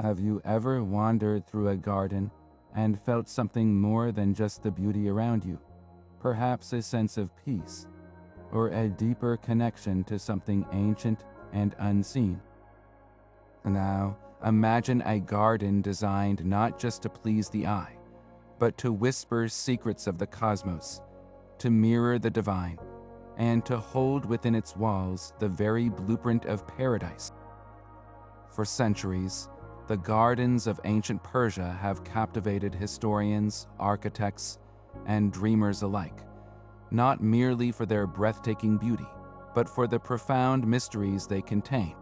Have you ever wandered through a garden and felt something more than just the beauty around you? Perhaps a sense of peace, or a deeper connection to something ancient and unseen. Now, imagine a garden designed not just to please the eye, but to whisper secrets of the cosmos, to mirror the divine, and to hold within its walls the very blueprint of paradise. For centuries, the gardens of ancient Persia have captivated historians, architects, and dreamers alike, not merely for their breathtaking beauty, but for the profound mysteries they contain.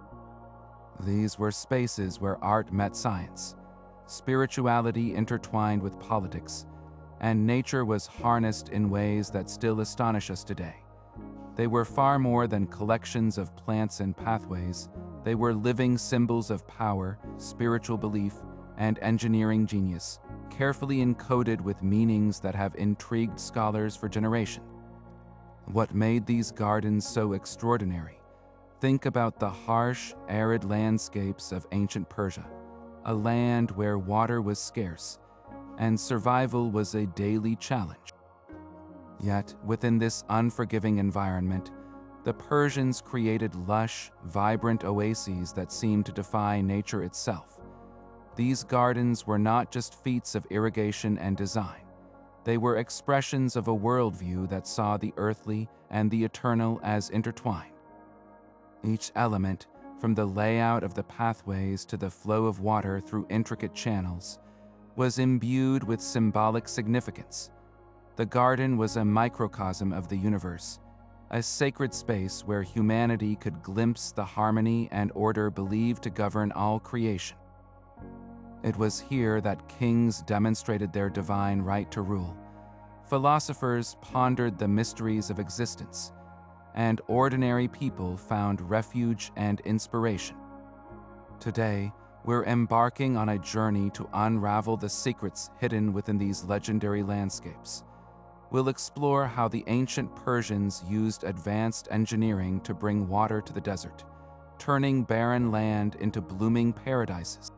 These were spaces where art met science, spirituality intertwined with politics, and nature was harnessed in ways that still astonish us today. They were far more than collections of plants and pathways. They were living symbols of power, spiritual belief, and engineering genius, carefully encoded with meanings that have intrigued scholars for generations. What made these gardens so extraordinary? Think about the harsh, arid landscapes of ancient Persia, a land where water was scarce, and survival was a daily challenge. Yet, within this unforgiving environment, the Persians created lush, vibrant oases that seemed to defy nature itself. These gardens were not just feats of irrigation and design. They were expressions of a worldview that saw the earthly and the eternal as intertwined. Each element, from the layout of the pathways to the flow of water through intricate channels, was imbued with symbolic significance. The garden was a microcosm of the universe, a sacred space where humanity could glimpse the harmony and order believed to govern all creation. It was here that kings demonstrated their divine right to rule, philosophers pondered the mysteries of existence, and ordinary people found refuge and inspiration. Today, we're embarking on a journey to unravel the secrets hidden within these legendary landscapes. We'll explore how the ancient Persians used advanced engineering to bring water to the desert, turning barren land into blooming paradises.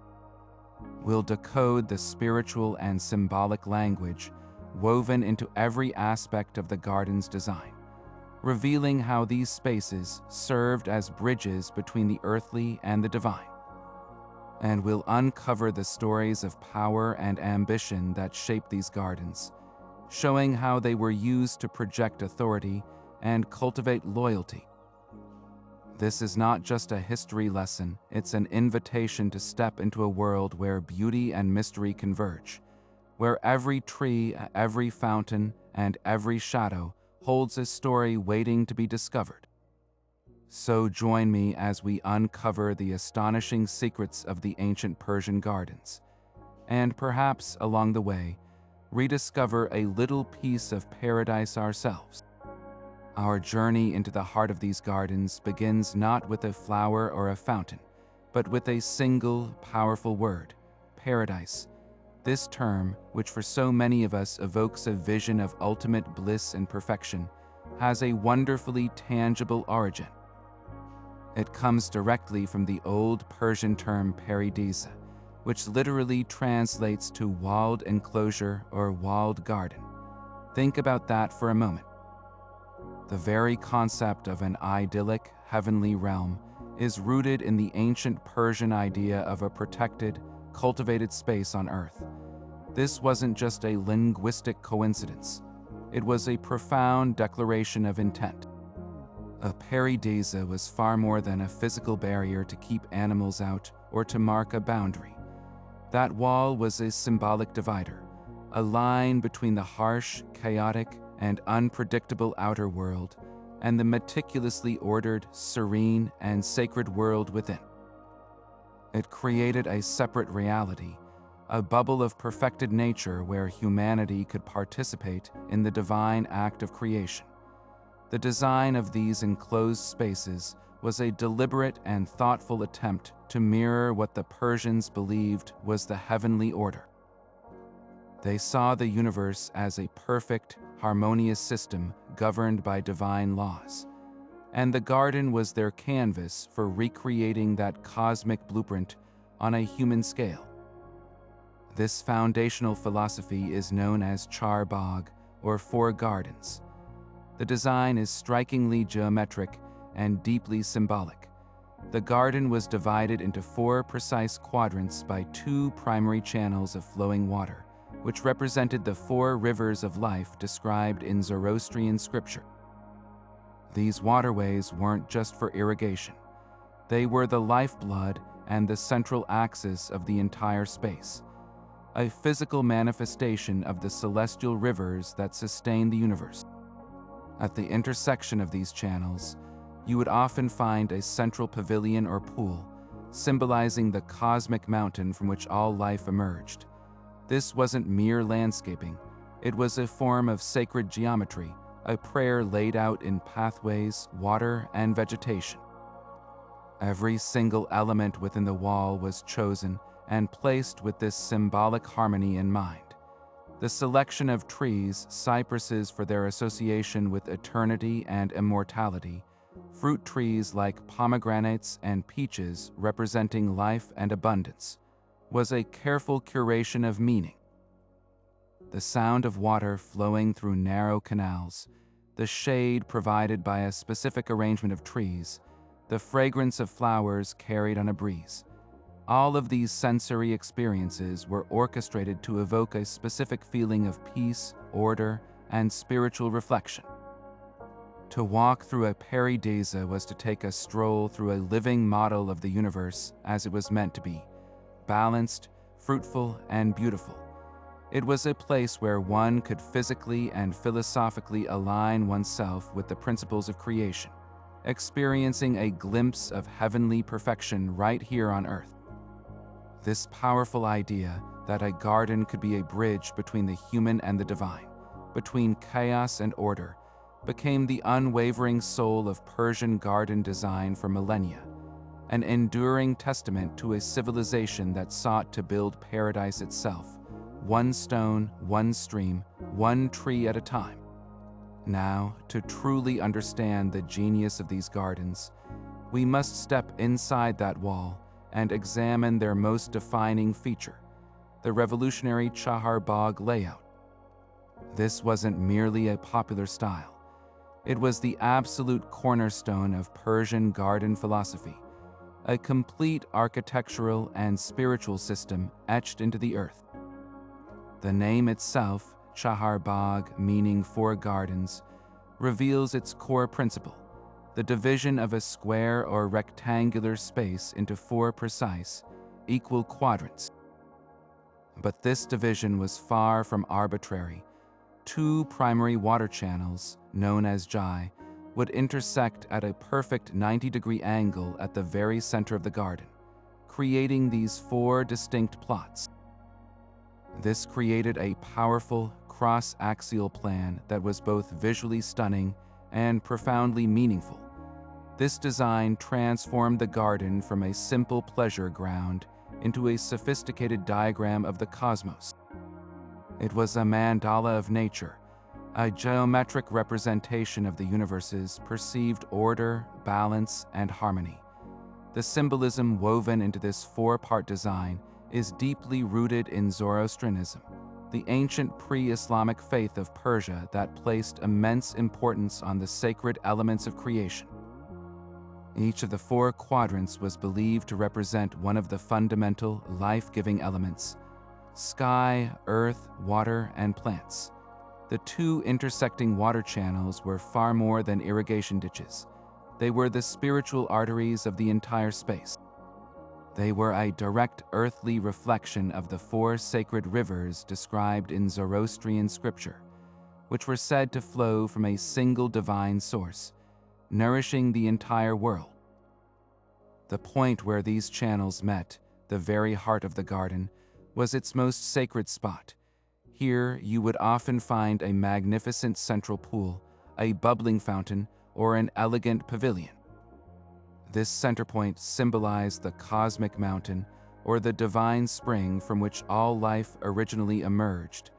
We'll decode the spiritual and symbolic language woven into every aspect of the garden's design, revealing how these spaces served as bridges between the earthly and the divine. And we'll uncover the stories of power and ambition that shaped these gardens, showing how they were used to project authority and cultivate loyalty. This is not just a history lesson, it's an invitation to step into a world where beauty and mystery converge, where every tree, every fountain, and every shadow holds a story waiting to be discovered. So join me as we uncover the astonishing secrets of the ancient Persian gardens, and perhaps along the way, rediscover a little piece of paradise ourselves. Our journey into the heart of these gardens begins not with a flower or a fountain, but with a single, powerful word: paradise. This term, which for so many of us evokes a vision of ultimate bliss and perfection, has a wonderfully tangible origin. It comes directly from the Old Persian term pairi-daeza, which literally translates to walled enclosure or walled garden. Think about that for a moment. The very concept of an idyllic, heavenly realm is rooted in the ancient Persian idea of a protected, cultivated space on Earth. This wasn't just a linguistic coincidence. It was a profound declaration of intent. A pairi-daeza was far more than a physical barrier to keep animals out or to mark a boundary. That wall was a symbolic divider, a line between the harsh, chaotic, and unpredictable outer world and the meticulously ordered, serene, and sacred world within. It created a separate reality, a bubble of perfected nature where humanity could participate in the divine act of creation. The design of these enclosed spaces was a deliberate and thoughtful attempt to mirror what the Persians believed was the heavenly order. They saw the universe as a perfect, harmonious system governed by divine laws, and the garden was their canvas for recreating that cosmic blueprint on a human scale. This foundational philosophy is known as Chahar Bagh, or Four Gardens. The design is strikingly geometric and deeply symbolic. The garden was divided into 4 precise quadrants by 2 primary channels of flowing water, which represented the 4 rivers of life described in Zoroastrian scripture. These waterways weren't just for irrigation. They were the lifeblood and the central axis of the entire space, a physical manifestation of the celestial rivers that sustain the universe. At the intersection of these channels, you would often find a central pavilion or pool, symbolizing the cosmic mountain from which all life emerged. This wasn't mere landscaping, it was a form of sacred geometry, a prayer laid out in pathways, water, and vegetation. Every single element within the wall was chosen and placed with this symbolic harmony in mind. The selection of trees, cypresses for their association with eternity and immortality, fruit trees like pomegranates and peaches representing life and abundance, was a careful curation of meaning. The sound of water flowing through narrow canals, the shade provided by a specific arrangement of trees, the fragrance of flowers carried on a breeze. All of these sensory experiences were orchestrated to evoke a specific feeling of peace, order, and spiritual reflection. To walk through a pairi-daeza was to take a stroll through a living model of the universe as it was meant to be, balanced, fruitful, and beautiful. It was a place where one could physically and philosophically align oneself with the principles of creation, experiencing a glimpse of heavenly perfection right here on Earth. This powerful idea that a garden could be a bridge between the human and the divine, between chaos and order, became the unwavering soul of Persian garden design for millennia, an enduring testament to a civilization that sought to build paradise itself, one stone, one stream, one tree at a time. Now, to truly understand the genius of these gardens, we must step inside that wall and examine their most defining feature, the revolutionary Chahar Bagh layout. This wasn't merely a popular style. It was the absolute cornerstone of Persian garden philosophy, a complete architectural and spiritual system etched into the earth. The name itself, Chahar Bagh, meaning 4 gardens, reveals its core principle: the division of a square or rectangular space into 4 precise, equal quadrants. But this division was far from arbitrary. 2 primary water channels, known as jai, would intersect at a perfect 90-degree angle at the very center of the garden, creating these 4 distinct plots. This created a powerful, cross-axial plan that was both visually stunning and profoundly meaningful. This design transformed the garden from a simple pleasure ground into a sophisticated diagram of the cosmos. It was a mandala of nature, a geometric representation of the universe's perceived order, balance, and harmony. The symbolism woven into this 4-part design is deeply rooted in Zoroastrianism, the ancient pre-Islamic faith of Persia that placed immense importance on the sacred elements of creation. Each of the 4 quadrants was believed to represent one of the fundamental, life-giving elements: sky, earth, water, and plants. The 2 intersecting water channels were far more than irrigation ditches. They were the spiritual arteries of the entire space. They were a direct earthly reflection of the 4 sacred rivers described in Zoroastrian scripture, which were said to flow from a single divine source, nourishing the entire world. The point where these channels met, the very heart of the garden, was its most sacred spot. Here you would often find a magnificent central pool, a bubbling fountain, or an elegant pavilion. This center point symbolized the cosmic mountain, or the divine spring from which all life originally emerged,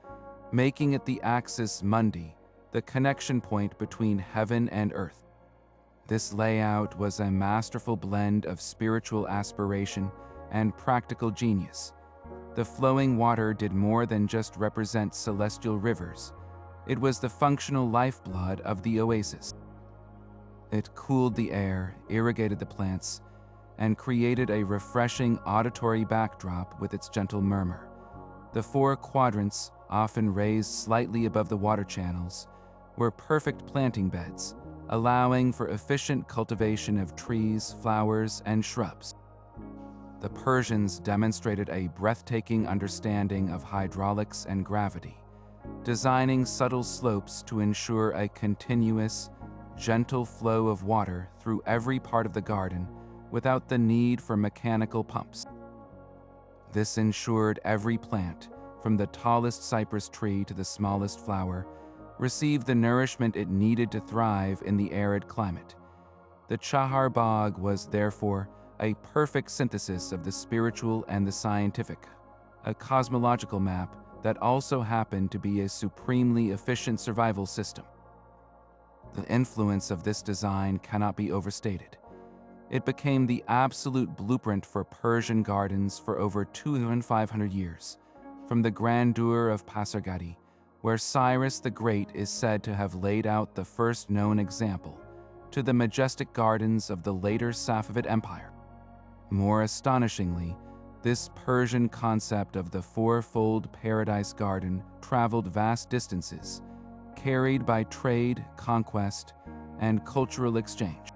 making it the axis mundi, the connection point between heaven and earth. This layout was a masterful blend of spiritual aspiration and practical genius. The flowing water did more than just represent celestial rivers. It was the functional lifeblood of the oasis. It cooled the air, irrigated the plants, and created a refreshing auditory backdrop with its gentle murmur. The four quadrants, often raised slightly above the water channels, were perfect planting beds, allowing for efficient cultivation of trees, flowers, and shrubs. The Persians demonstrated a breathtaking understanding of hydraulics and gravity, designing subtle slopes to ensure a continuous, gentle flow of water through every part of the garden without the need for mechanical pumps. This ensured every plant, from the tallest cypress tree to the smallest flower, received the nourishment it needed to thrive in the arid climate. The Chahar Bagh was, therefore, a perfect synthesis of the spiritual and the scientific, a cosmological map that also happened to be a supremely efficient survival system. The influence of this design cannot be overstated. It became the absolute blueprint for Persian gardens for over 2,500 years, from the grandeur of Pasargadi, where Cyrus the Great is said to have laid out the first known example, to the majestic gardens of the later Safavid Empire. More astonishingly, this Persian concept of the fourfold paradise garden traveled vast distances, carried by trade, conquest, and cultural exchange.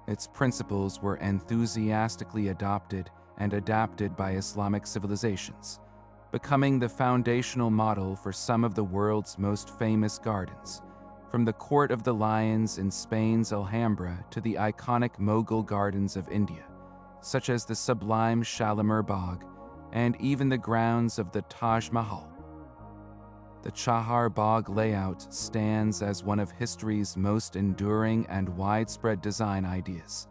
Its principles were enthusiastically adopted and adapted by Islamic civilizations, becoming the foundational model for some of the world's most famous gardens, from the Court of the Lions in Spain's Alhambra to the iconic Mughal gardens of India, such as the sublime Shalimar Bagh and even the grounds of the Taj Mahal. The Chahar Bagh layout stands as one of history's most enduring and widespread design ideas,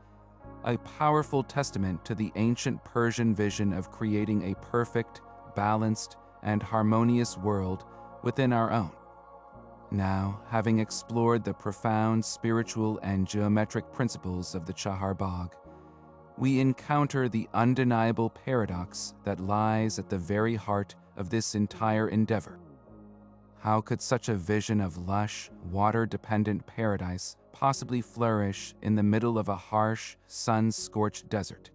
a powerful testament to the ancient Persian vision of creating a perfect, balanced, and harmonious world within our own. Now, having explored the profound spiritual and geometric principles of the Chahar Bagh, we encounter the undeniable paradox that lies at the very heart of this entire endeavor. How could such a vision of lush, water-dependent paradise possibly flourish in the middle of a harsh, sun-scorched desert?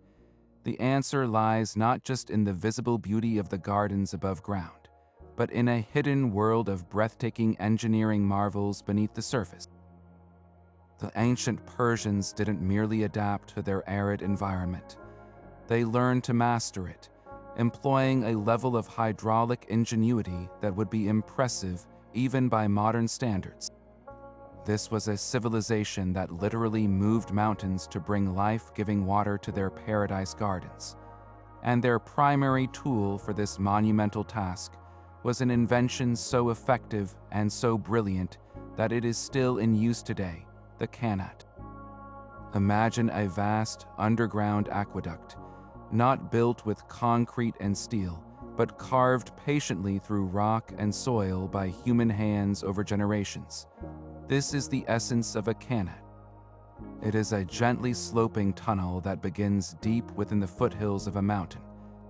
The answer lies not just in the visible beauty of the gardens above ground, but in a hidden world of breathtaking engineering marvels beneath the surface. The ancient Persians didn't merely adapt to their arid environment. They learned to master it, employing a level of hydraulic ingenuity that would be impressive even by modern standards. This was a civilization that literally moved mountains to bring life-giving water to their paradise gardens, and their primary tool for this monumental task was an invention so effective and so brilliant that it is still in use today, the Qanat. Imagine a vast underground aqueduct, not built with concrete and steel, but carved patiently through rock and soil by human hands over generations. This is the essence of a Qanat. It is a gently sloping tunnel that begins deep within the foothills of a mountain,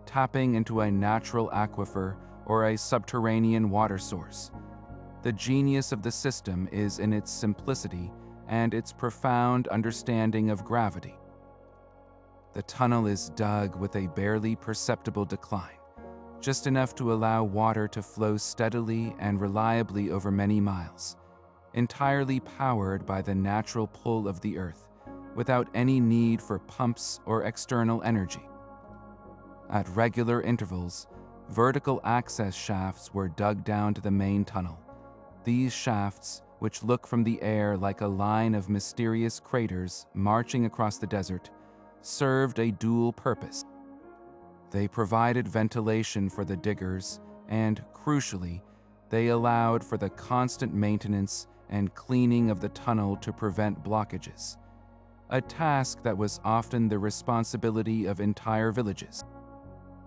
tapping into a natural aquifer or a subterranean water source. The genius of the system is in its simplicity and its profound understanding of gravity. The tunnel is dug with a barely perceptible decline, just enough to allow water to flow steadily and reliably over many miles, entirely powered by the natural pull of the earth, without any need for pumps or external energy. At regular intervals, vertical access shafts were dug down to the main tunnel. These shafts, which look from the air like a line of mysterious craters marching across the desert, served a dual purpose. They provided ventilation for the diggers and, crucially, they allowed for the constant maintenance and cleaning of the tunnel to prevent blockages, a task that was often the responsibility of entire villages.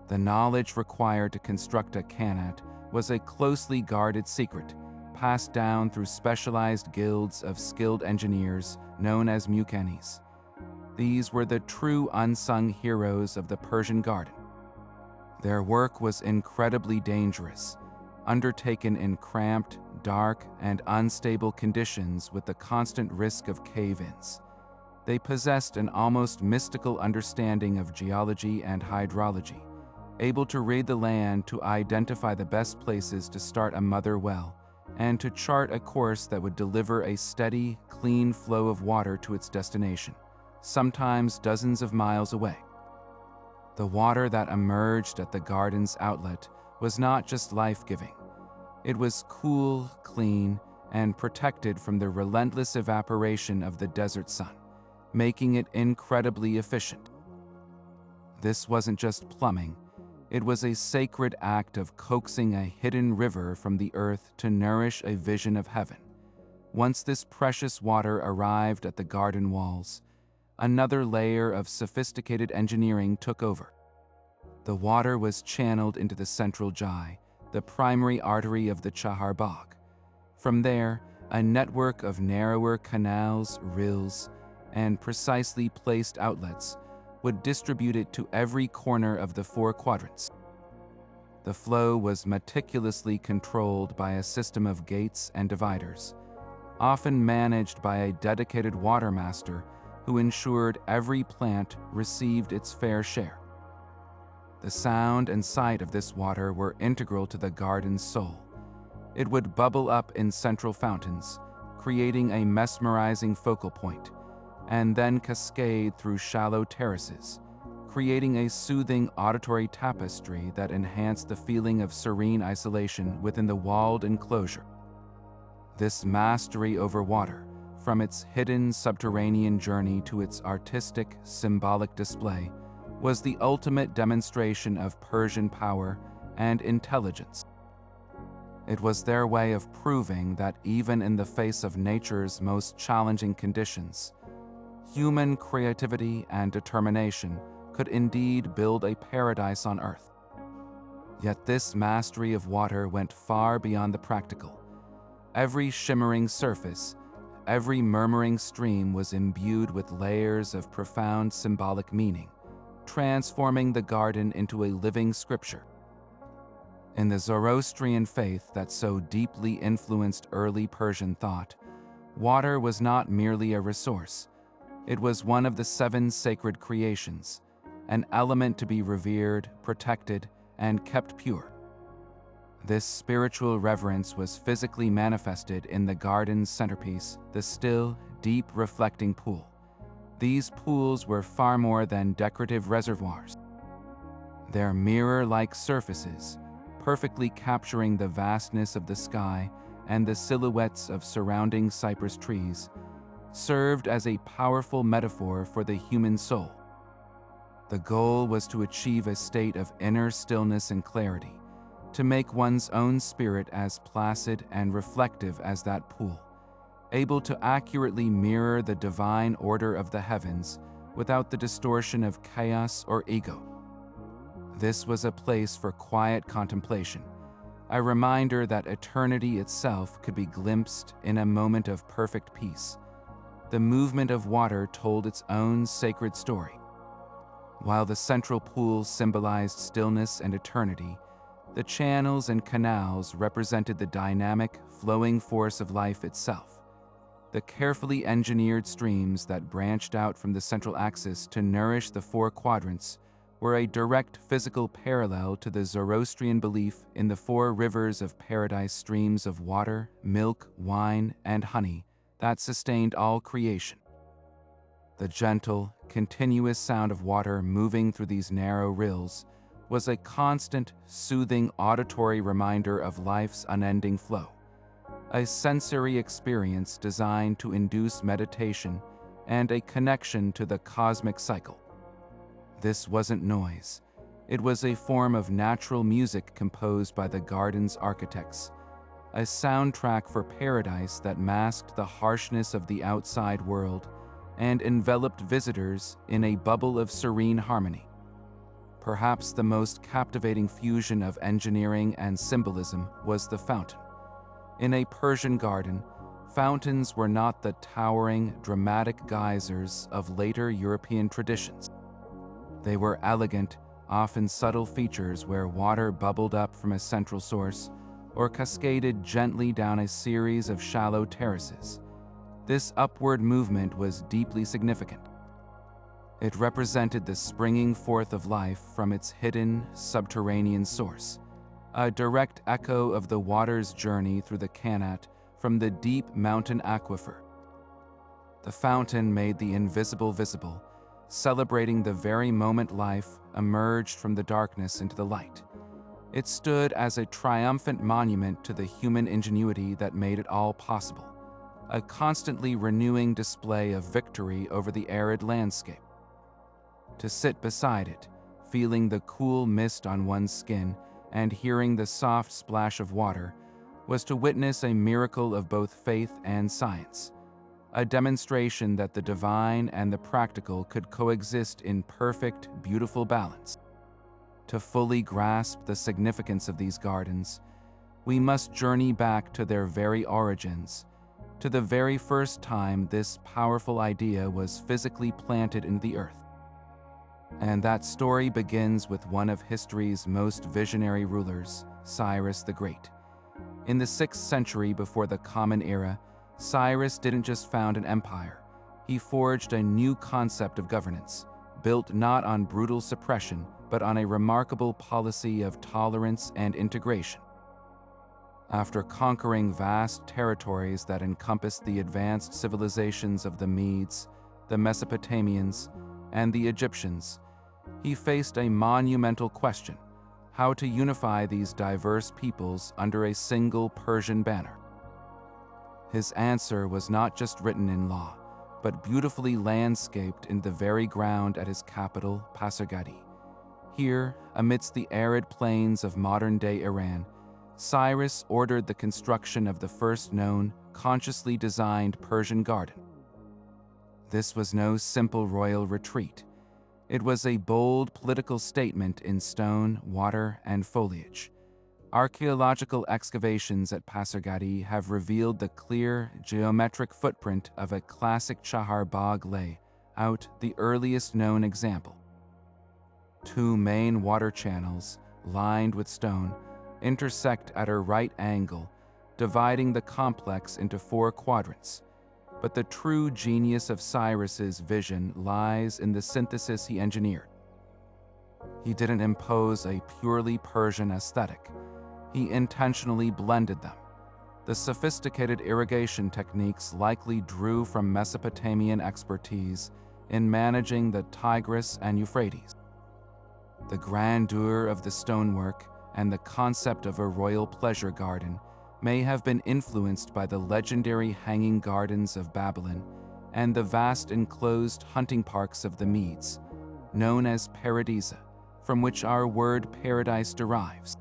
The knowledge required to construct a Qanat was a closely guarded secret, passed down through specialized guilds of skilled engineers known as muqannis. These were the true unsung heroes of the Persian garden. Their work was incredibly dangerous, undertaken in cramped, dark, and unstable conditions with the constant risk of cave-ins. They possessed an almost mystical understanding of geology and hydrology, able to read the land to identify the best places to start a mother well, and to chart a course that would deliver a steady, clean flow of water to its destination, sometimes dozens of miles away. The water that emerged at the garden's outlet was not just life-giving. It was cool, clean, and protected from the relentless evaporation of the desert sun, making it incredibly efficient. This wasn't just plumbing. It was a sacred act of coaxing a hidden river from the earth to nourish a vision of heaven. Once this precious water arrived at the garden walls, another layer of sophisticated engineering took over. The water was channeled into the central Jai, the primary artery of the Chahar Bagh. From there, a network of narrower canals, rills, and precisely placed outlets would distribute it to every corner of the 4 quadrants. The flow was meticulously controlled by a system of gates and dividers, often managed by a dedicated water master who ensured every plant received its fair share. The sound and sight of this water were integral to the garden's soul. It would bubble up in central fountains, creating a mesmerizing focal point, and then cascade through shallow terraces, creating a soothing auditory tapestry that enhanced the feeling of serene isolation within the walled enclosure. This mastery over water, from its hidden subterranean journey to its artistic, symbolic display, was the ultimate demonstration of Persian power and intelligence. It was their way of proving that even in the face of nature's most challenging conditions, human creativity and determination could indeed build a paradise on earth. Yet this mastery of water went far beyond the practical. Every shimmering surface, every murmuring stream was imbued with layers of profound symbolic meaning, transforming the garden into a living scripture. In the Zoroastrian faith that so deeply influenced early Persian thought, water was not merely a resource. It was one of the 7 sacred creations, an element to be revered, protected, and kept pure. This spiritual reverence was physically manifested in the garden's centerpiece, the still, deep reflecting pool. These pools were far more than decorative reservoirs. Their mirror-like surfaces, perfectly capturing the vastness of the sky and the silhouettes of surrounding cypress trees, served as a powerful metaphor for the human soul. The goal was to achieve a state of inner stillness and clarity, to make one's own spirit as placid and reflective as that pool, able to accurately mirror the divine order of the heavens without the distortion of chaos or ego. This was a place for quiet contemplation, a reminder that eternity itself could be glimpsed in a moment of perfect peace. The movement of water told its own sacred story. While the central pool symbolized stillness and eternity, the channels and canals represented the dynamic, flowing force of life itself. The carefully engineered streams that branched out from the central axis to nourish the 4 quadrants were a direct physical parallel to the Zoroastrian belief in the 4 rivers of paradise, streams of water, milk, wine, and honey that sustained all creation. The gentle, continuous sound of water moving through these narrow rills was a constant, soothing auditory reminder of life's unending flow, a sensory experience designed to induce meditation and a connection to the cosmic cycle. This wasn't noise. It was a form of natural music composed by the garden's architects, a soundtrack for paradise that masked the harshness of the outside world and enveloped visitors in a bubble of serene harmony. Perhaps the most captivating fusion of engineering and symbolism was the fountain. In a Persian garden, Fountains were not the towering, dramatic geysers of later European traditions. They were elegant, often subtle features where water bubbled up from a central source or cascaded gently down a series of shallow terraces. This upward movement was deeply significant. It represented the springing forth of life from its hidden, subterranean source, a direct echo of the water's journey through the Qanat from the deep mountain aquifer. The fountain made the invisible visible, celebrating the very moment life emerged from the darkness into the light. It stood as a triumphant monument to the human ingenuity that made it all possible, a constantly renewing display of victory over the arid landscape. To sit beside it, feeling the cool mist on one's skin and hearing the soft splash of water, was to witness a miracle of both faith and science, a demonstration that the divine and the practical could coexist in perfect, beautiful balance. To fully grasp the significance of these gardens, we must journey back to their very origins, to the very first time this powerful idea was physically planted into the earth. And that story begins with one of history's most visionary rulers, Cyrus the Great. In the 6th century before the Common Era, Cyrus didn't just found an empire. He forged a new concept of governance, built not on brutal suppression, but on a remarkable policy of tolerance and integration. After conquering vast territories that encompassed the advanced civilizations of the Medes, the Mesopotamians, and the Egyptians, he faced a monumental question: how to unify these diverse peoples under a single Persian banner. His answer was not just written in law, but beautifully landscaped in the very ground at his capital, Pasargadae. Here, amidst the arid plains of modern-day Iran, Cyrus ordered the construction of the first known, consciously designed Persian garden. This was no simple royal retreat. It was a bold political statement in stone, water, and foliage. Archaeological excavations at Pasargadae have revealed the clear, geometric footprint of a classic Chahar Bagh layout, the earliest known example. 2 main water channels, lined with stone, intersect at a right angle, dividing the complex into 4 quadrants. But the true genius of Cyrus's vision lies in the synthesis he engineered. He didn't impose a purely Persian aesthetic. He intentionally blended them. The sophisticated irrigation techniques likely drew from Mesopotamian expertise in managing the Tigris and Euphrates. The grandeur of the stonework and the concept of a royal pleasure garden may have been influenced by the legendary hanging gardens of Babylon and the vast enclosed hunting parks of the Medes, known as pairi-daeza, from which our word paradise derives.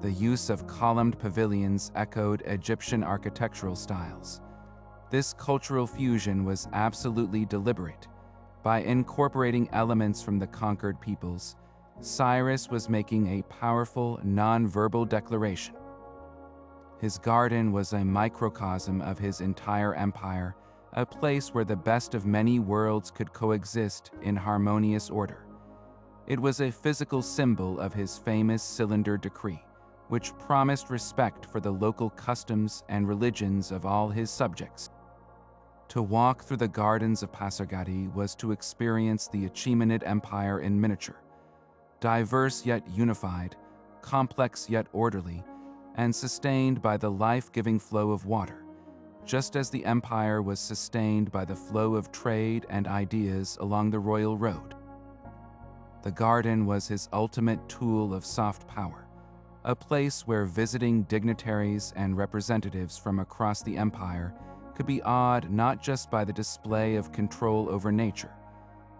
The use of columned pavilions echoed Egyptian architectural styles. This cultural fusion was absolutely deliberate. By incorporating elements from the conquered peoples, Cyrus was making a powerful, non-verbal declaration. His garden was a microcosm of his entire empire, a place where the best of many worlds could coexist in harmonious order. It was a physical symbol of his famous cylinder decree, which promised respect for the local customs and religions of all his subjects. To walk through the gardens of Pasargadae was to experience the Achaemenid Empire in miniature, diverse yet unified, complex yet orderly, and sustained by the life-giving flow of water, just as the empire was sustained by the flow of trade and ideas along the royal road. The garden was his ultimate tool of soft power, a place where visiting dignitaries and representatives from across the empire could be awed not just by the display of control over nature,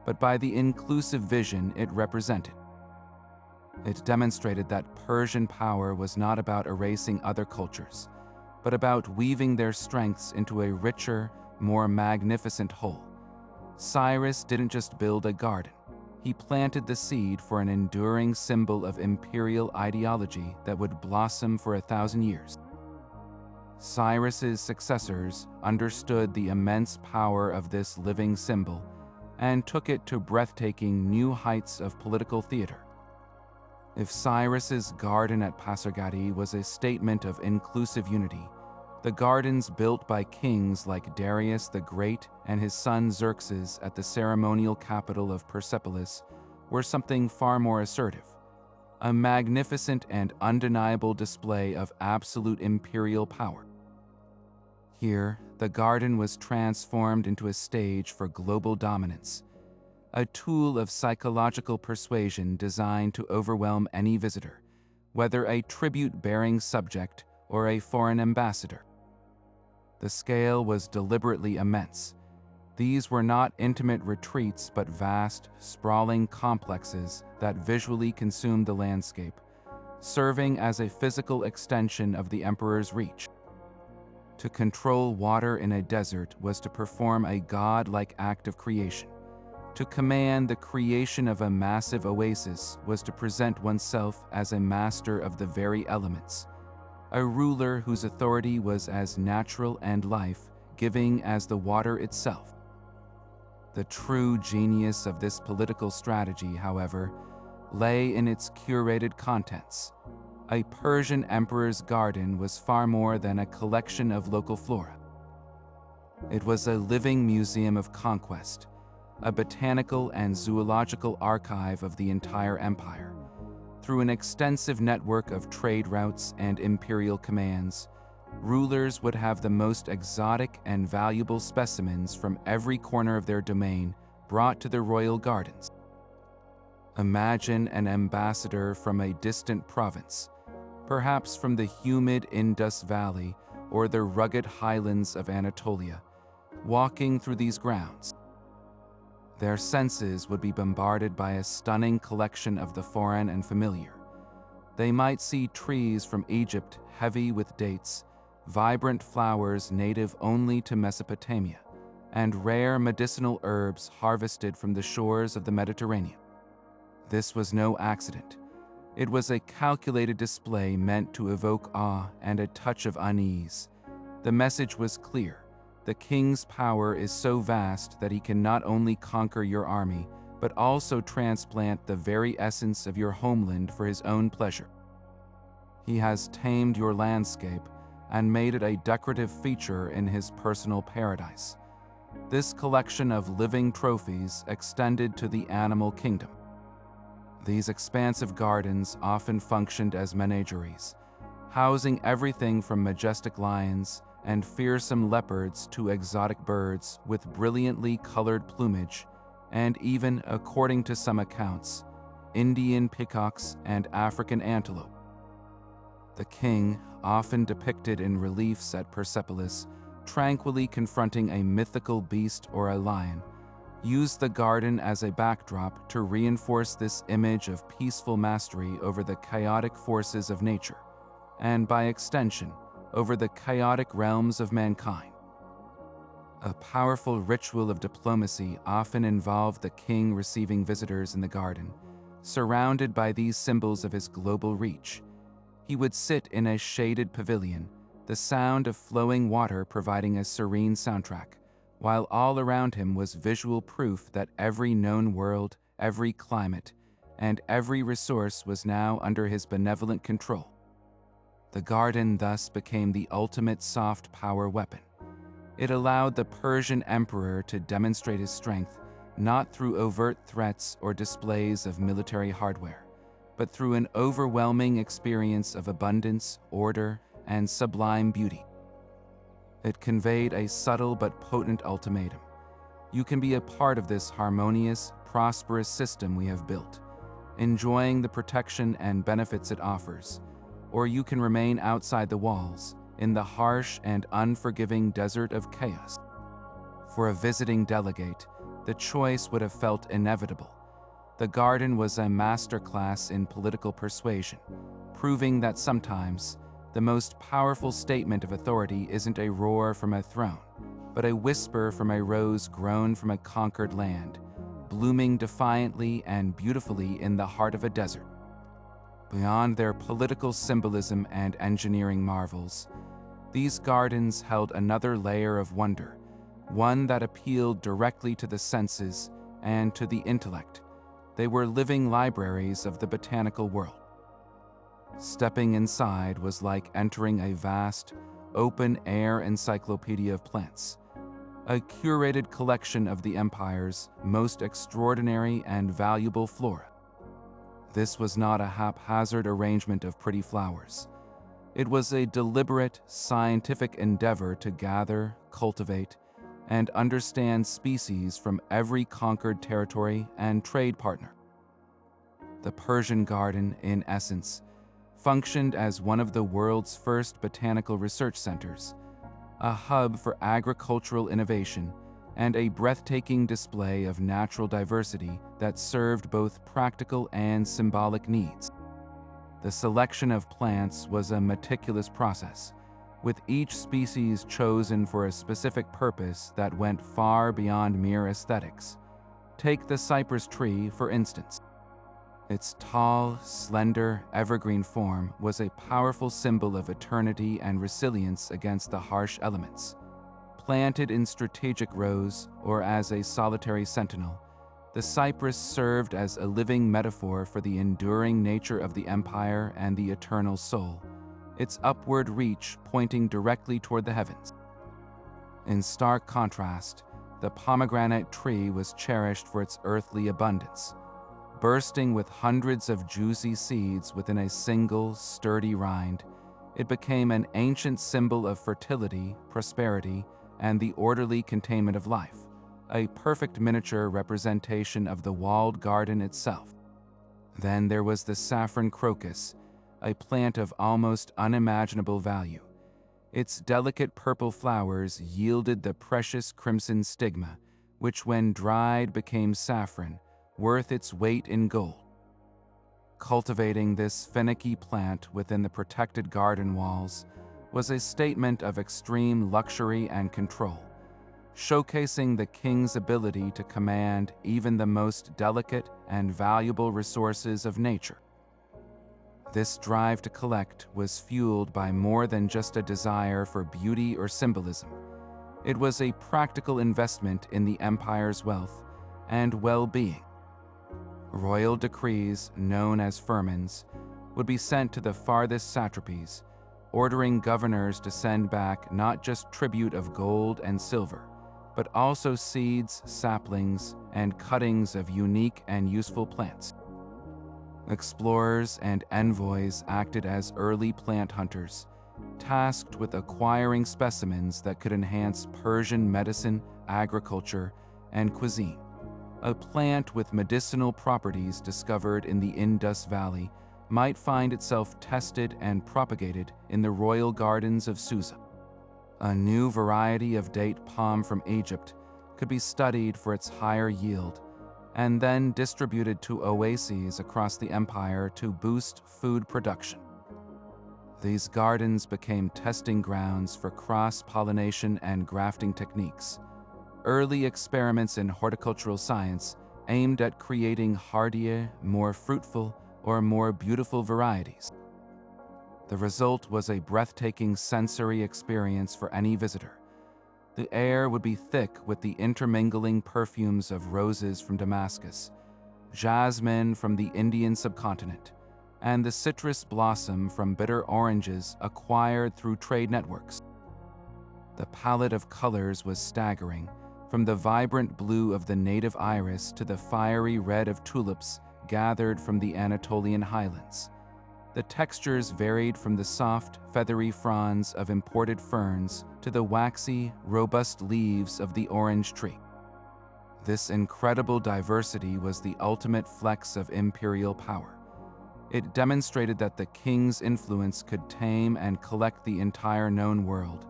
but by the inclusive vision it represented. It demonstrated that Persian power was not about erasing other cultures, but about weaving their strengths into a richer, more magnificent whole. Cyrus didn't just build a garden. He planted the seed for an enduring symbol of imperial ideology that would blossom for 1,000 years. Cyrus's successors understood the immense power of this living symbol and took it to breathtaking new heights of political theater. If Cyrus's garden at Pasargadae was a statement of inclusive unity, the gardens built by kings like Darius the Great and his son Xerxes at the ceremonial capital of Persepolis were something far more assertive, a magnificent and undeniable display of absolute imperial power. Here, the garden was transformed into a stage for global dominance, a tool of psychological persuasion designed to overwhelm any visitor, whether a tribute-bearing subject or a foreign ambassador. The scale was deliberately immense. These were not intimate retreats but vast, sprawling complexes that visually consumed the landscape, serving as a physical extension of the emperor's reach. To control water in a desert was to perform a god-like act of creation. To command the creation of a massive oasis was to present oneself as a master of the very elements, a ruler whose authority was as natural and life-giving as the water itself. The true genius of this political strategy, however, lay in its curated contents. A Persian emperor's garden was far more than a collection of local flora. It was a living museum of conquest, a botanical and zoological archive of the entire empire. Through an extensive network of trade routes and imperial commands, rulers would have the most exotic and valuable specimens from every corner of their domain brought to the royal gardens. Imagine an ambassador from a distant province, perhaps from the humid Indus Valley or the rugged highlands of Anatolia, walking through these grounds. Their senses would be bombarded by a stunning collection of the foreign and familiar. They might see trees from Egypt heavy with dates, vibrant flowers native only to Mesopotamia, and rare medicinal herbs harvested from the shores of the Mediterranean. This was no accident. It was a calculated display meant to evoke awe and a touch of unease. The message was clear. The king's power is so vast that he can not only conquer your army, but also transplant the very essence of your homeland for his own pleasure. He has tamed your landscape and made it a decorative feature in his personal paradise. This collection of living trophies extended to the animal kingdom. These expansive gardens often functioned as menageries, housing everything from majestic lions and fearsome leopards to exotic birds with brilliantly colored plumage, and even, according to some accounts, Indian peacocks and African antelope. The king, often depicted in reliefs at Persepolis, tranquilly confronting a mythical beast or a lion, used the garden as a backdrop to reinforce this image of peaceful mastery over the chaotic forces of nature, and by extension, over the chaotic realms of mankind. A powerful ritual of diplomacy often involved the king receiving visitors in the garden. Surrounded by these symbols of his global reach, he would sit in a shaded pavilion, the sound of flowing water providing a serene soundtrack, while all around him was visual proof that every known world, every climate, and every resource was now under his benevolent control. The garden thus became the ultimate soft power weapon. It allowed the Persian emperor to demonstrate his strength not through overt threats or displays of military hardware, but through an overwhelming experience of abundance, order, and sublime beauty. It conveyed a subtle but potent ultimatum. You can be a part of this harmonious, prosperous system we have built, enjoying the protection and benefits it offers, or you can remain outside the walls, in the harsh and unforgiving desert of chaos. For a visiting delegate, the choice would have felt inevitable. The garden was a masterclass in political persuasion, proving that sometimes the most powerful statement of authority isn't a roar from a throne, but a whisper from a rose grown from a conquered land, blooming defiantly and beautifully in the heart of a desert. Beyond their political symbolism and engineering marvels, These gardens held another layer of wonder, one that appealed directly to the senses and to the intellect. They were living libraries of the botanical world. Stepping inside was like entering a vast, open-air encyclopedia of plants, a curated collection of the empire's most extraordinary and valuable flora. This was not a haphazard arrangement of pretty flowers. It was a deliberate, scientific endeavor to gather, cultivate, and understand species from every conquered territory and trade partner. The Persian garden, in essence, functioned as one of the world's first botanical research centers, a hub for agricultural innovation, and a breathtaking display of natural diversity that served both practical and symbolic needs. The selection of plants was a meticulous process, with each species chosen for a specific purpose that went far beyond mere aesthetics. Take the cypress tree, for instance. Its tall, slender, evergreen form was a powerful symbol of eternity and resilience against the harsh elements. Planted in strategic rows or as a solitary sentinel, the cypress served as a living metaphor for the enduring nature of the empire and the eternal soul, its upward reach pointing directly toward the heavens. In stark contrast, the pomegranate tree was cherished for its earthly abundance. Bursting with hundreds of juicy seeds within a single, sturdy rind, it became an ancient symbol of fertility, prosperity, and the orderly containment of life, a perfect miniature representation of the walled garden itself. Then there was the saffron crocus, a plant of almost unimaginable value. Its delicate purple flowers yielded the precious crimson stigma, which when dried became saffron, worth its weight in gold. Cultivating this finicky plant within the protected garden walls was a statement of extreme luxury and control, showcasing the king's ability to command even the most delicate and valuable resources of nature. This drive to collect was fueled by more than just a desire for beauty or symbolism. It was a practical investment in the empire's wealth and well-being. Royal decrees, known as firmans, would be sent to the farthest satrapies, ordering governors to send back not just tribute of gold and silver, but also seeds, saplings, and cuttings of unique and useful plants. Explorers and envoys acted as early plant hunters, tasked with acquiring specimens that could enhance Persian medicine, agriculture, and cuisine. A plant with medicinal properties discovered in the Indus Valley might find itself tested and propagated in the royal gardens of Susa. A new variety of date palm from Egypt could be studied for its higher yield, and then distributed to oases across the empire to boost food production. These gardens became testing grounds for cross-pollination and grafting techniques, early experiments in horticultural science aimed at creating hardier, more fruitful, or more beautiful varieties. The result was a breathtaking sensory experience for any visitor. The air would be thick with the intermingling perfumes of roses from Damascus, jasmine from the Indian subcontinent, and the citrus blossom from bitter oranges acquired through trade networks. The palette of colors was staggering, from the vibrant blue of the native iris to the fiery red of tulips gathered from the Anatolian highlands. The textures varied from the soft, feathery fronds of imported ferns to the waxy, robust leaves of the orange tree. This incredible diversity was the ultimate flex of imperial power. It demonstrated that the king's influence could tame and collect the entire known world,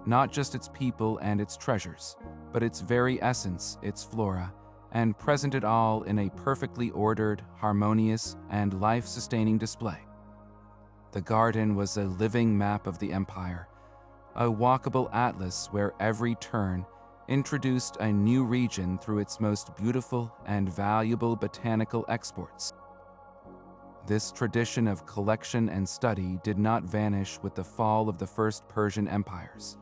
not just its people and its treasures, but its very essence, its flora, and present it all in a perfectly ordered, harmonious, and life-sustaining display. The garden was a living map of the empire, a walkable atlas where every turn introduced a new region through its most beautiful and valuable botanical exports. This tradition of collection and study did not vanish with the fall of the first Persian empires.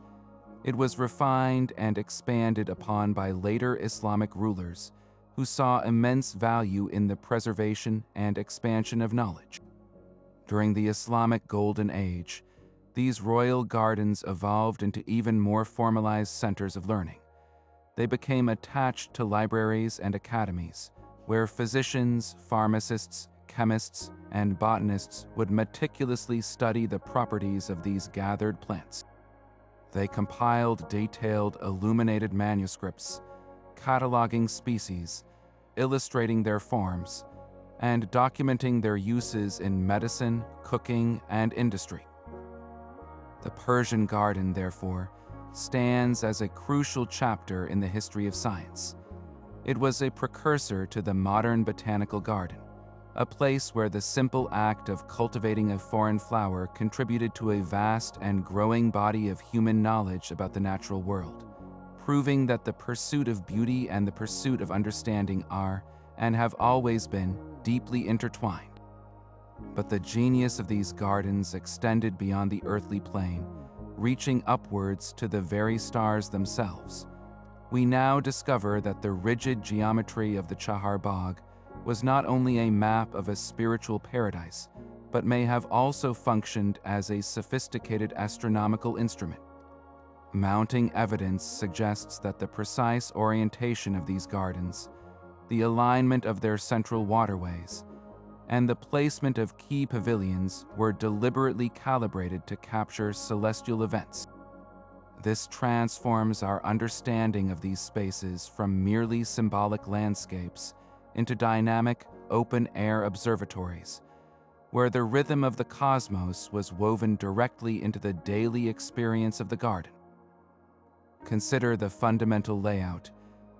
It was refined and expanded upon by later Islamic rulers who saw immense value in the preservation and expansion of knowledge. During the Islamic Golden Age, these royal gardens evolved into even more formalized centers of learning. They became attached to libraries and academies, where physicians, pharmacists, chemists, and botanists would meticulously study the properties of these gathered plants. They compiled detailed, illuminated manuscripts, cataloging species, illustrating their forms, and documenting their uses in medicine, cooking, and industry. The Persian garden, therefore, stands as a crucial chapter in the history of science. It was a precursor to the modern botanical garden, a place where the simple act of cultivating a foreign flower contributed to a vast and growing body of human knowledge about the natural world, proving that the pursuit of beauty and the pursuit of understanding are, and have always been, deeply intertwined. But the genius of these gardens extended beyond the earthly plane, reaching upwards to the very stars themselves. We now discover that the rigid geometry of the Chahar Bagh was not only a map of a spiritual paradise, but may have also functioned as a sophisticated astronomical instrument. Mounting evidence suggests that the precise orientation of these gardens, the alignment of their central waterways, and the placement of key pavilions were deliberately calibrated to capture celestial events. This transforms our understanding of these spaces from merely symbolic landscapes into dynamic, open-air observatories, where the rhythm of the cosmos was woven directly into the daily experience of the garden. Consider the fundamental layout,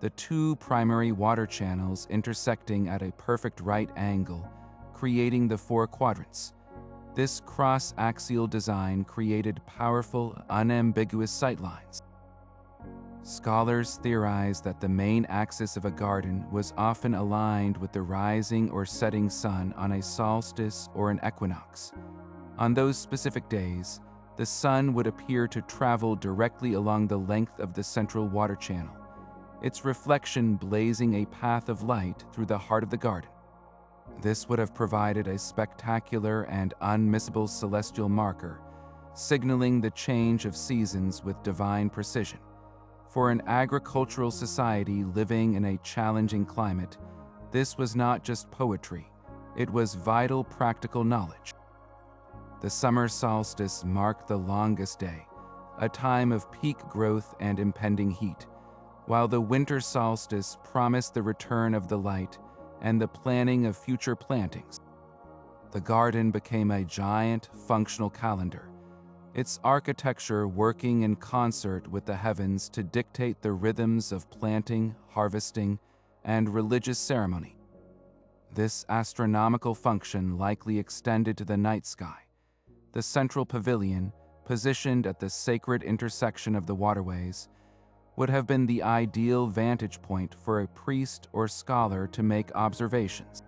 the two primary water channels intersecting at a perfect right angle, creating the four quadrants. This cross-axial design created powerful, unambiguous sightlines. Scholars theorize that the main axis of a garden was often aligned with the rising or setting sun on a solstice or an equinox. On those specific days, the sun would appear to travel directly along the length of the central water channel, its reflection blazing a path of light through the heart of the garden. This would have provided a spectacular and unmissable celestial marker, signaling the change of seasons with divine precision. For an agricultural society living in a challenging climate, this was not just poetry, it was vital practical knowledge. The summer solstice marked the longest day, a time of peak growth and impending heat, while the winter solstice promised the return of the light and the planning of future plantings. The garden became a giant, functional calendar, its architecture working in concert with the heavens to dictate the rhythms of planting, harvesting, and religious ceremony. This astronomical function likely extended to the night sky. The central pavilion, positioned at the sacred intersection of the waterways, would have been the ideal vantage point for a priest or scholar to make observations.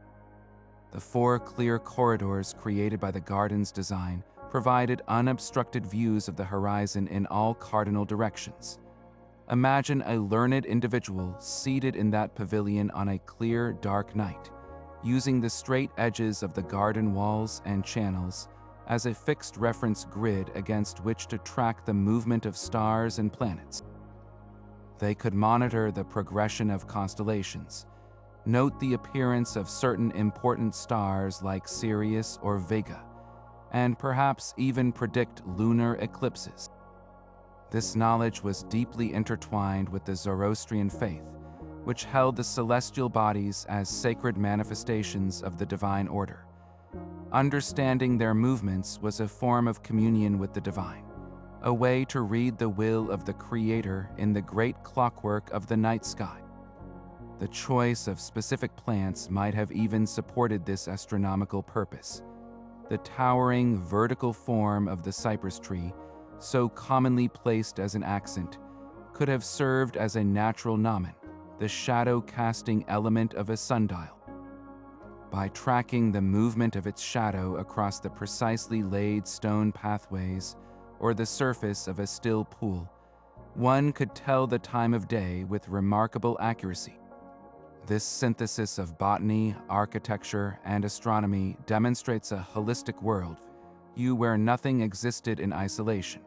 The four clear corridors created by the garden's design provided unobstructed views of the horizon in all cardinal directions. Imagine a learned individual seated in that pavilion on a clear, dark night, using the straight edges of the garden walls and channels as a fixed reference grid against which to track the movement of stars and planets. They could monitor the progression of constellations, note the appearance of certain important stars like Sirius or Vega, and perhaps even predict lunar eclipses. This knowledge was deeply intertwined with the Zoroastrian faith, which held the celestial bodies as sacred manifestations of the divine order. Understanding their movements was a form of communion with the divine, a way to read the will of the Creator in the great clockwork of the night sky. The choice of specific plants might have even supported this astronomical purpose. The towering vertical form of the cypress tree, so commonly placed as an accent, could have served as a natural gnomon, the shadow-casting element of a sundial. By tracking the movement of its shadow across the precisely laid stone pathways or the surface of a still pool, one could tell the time of day with remarkable accuracy. This synthesis of botany, architecture, and astronomy demonstrates a holistic world where nothing existed in isolation.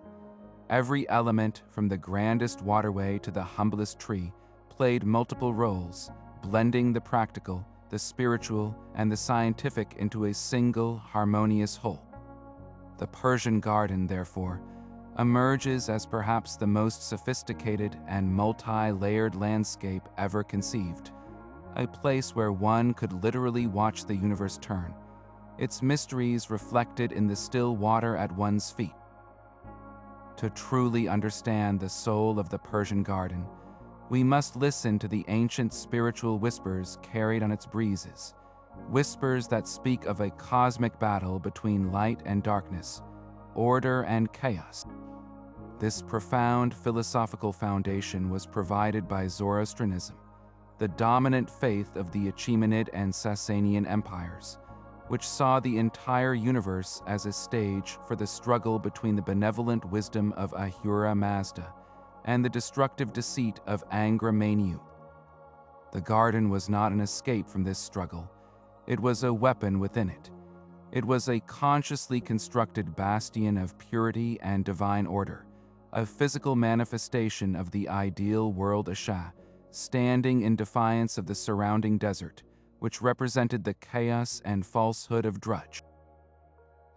Every element, from the grandest waterway to the humblest tree, played multiple roles, blending the practical, the spiritual, and the scientific into a single, harmonious whole. The Persian garden, therefore, emerges as perhaps the most sophisticated and multi-layered landscape ever conceived, a place where one could literally watch the universe turn, its mysteries reflected in the still water at one's feet. To truly understand the soul of the Persian garden, we must listen to the ancient spiritual whispers carried on its breezes, whispers that speak of a cosmic battle between light and darkness, order and chaos. This profound philosophical foundation was provided by Zoroastrianism, the dominant faith of the Achaemenid and Sasanian empires, which saw the entire universe as a stage for the struggle between the benevolent wisdom of Ahura Mazda and the destructive deceit of Angra Mainyu. The garden was not an escape from this struggle. It was a weapon within it. It was a consciously constructed bastion of purity and divine order, a physical manifestation of the ideal world Asha, standing in defiance of the surrounding desert, which represented the chaos and falsehood of Drudge.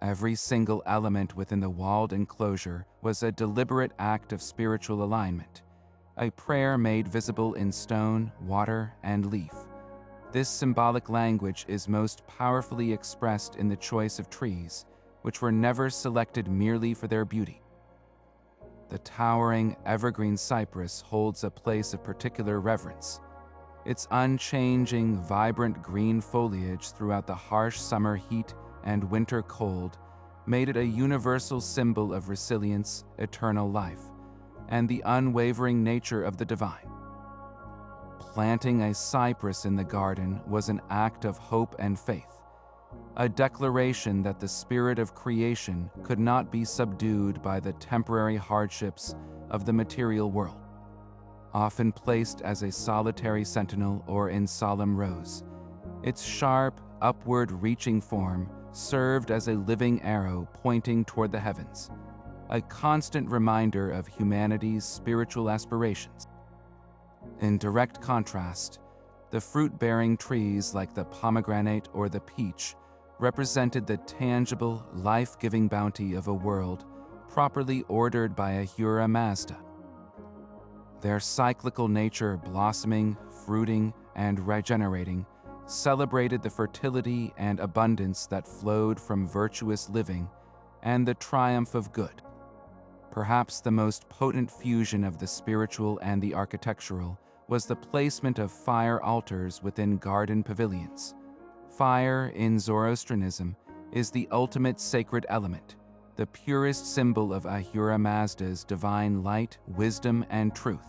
Every single element within the walled enclosure was a deliberate act of spiritual alignment, a prayer made visible in stone, water, and leaf. This symbolic language is most powerfully expressed in the choice of trees, which were never selected merely for their beauty. The towering evergreen cypress holds a place of particular reverence. Its unchanging, vibrant green foliage throughout the harsh summer heat and winter cold made it a universal symbol of resilience, eternal life, and the unwavering nature of the divine. Planting a cypress in the garden was an act of hope and faith, a declaration that the spirit of creation could not be subdued by the temporary hardships of the material world. Often placed as a solitary sentinel or in solemn rows, its sharp, upward-reaching form served as a living arrow pointing toward the heavens, a constant reminder of humanity's spiritual aspirations. In direct contrast, the fruit-bearing trees like the pomegranate or the peach represented the tangible, life-giving bounty of a world properly ordered by Ahura Mazda. Their cyclical nature, blossoming, fruiting, and regenerating, celebrated the fertility and abundance that flowed from virtuous living and the triumph of good. Perhaps the most potent fusion of the spiritual and the architectural was the placement of fire altars within garden pavilions. Fire, in Zoroastrianism, is the ultimate sacred element, the purest symbol of Ahura Mazda's divine light, wisdom, and truth.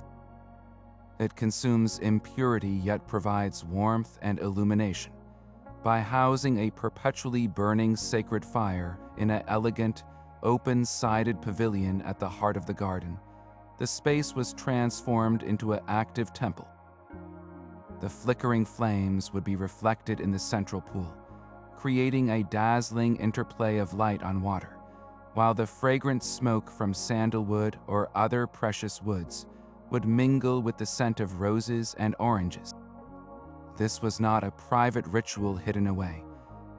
It consumes impurity yet provides warmth and illumination. By housing a perpetually burning sacred fire in an elegant, open-sided pavilion at the heart of the garden, the space was transformed into an active temple. The flickering flames would be reflected in the central pool, creating a dazzling interplay of light on water, while the fragrant smoke from sandalwood or other precious woods would mingle with the scent of roses and oranges. This was not a private ritual hidden away.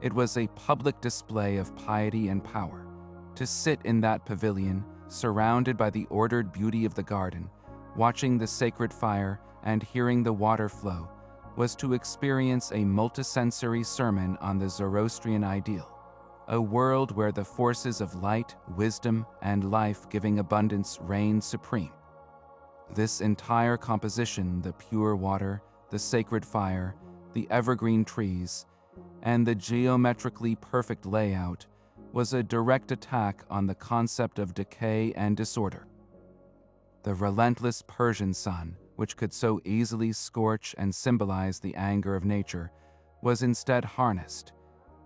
It was a public display of piety and power. To sit in that pavilion, surrounded by the ordered beauty of the garden, watching the sacred fire and hearing the water flow, was to experience a multisensory sermon on the Zoroastrian ideal, a world where the forces of light, wisdom, and life-giving abundance reigned supreme. This entire composition, the pure water, the sacred fire, the evergreen trees, and the geometrically perfect layout, was a direct attack on the concept of decay and disorder. The relentless Persian sun, which could so easily scorch and symbolize the anger of nature, was instead harnessed.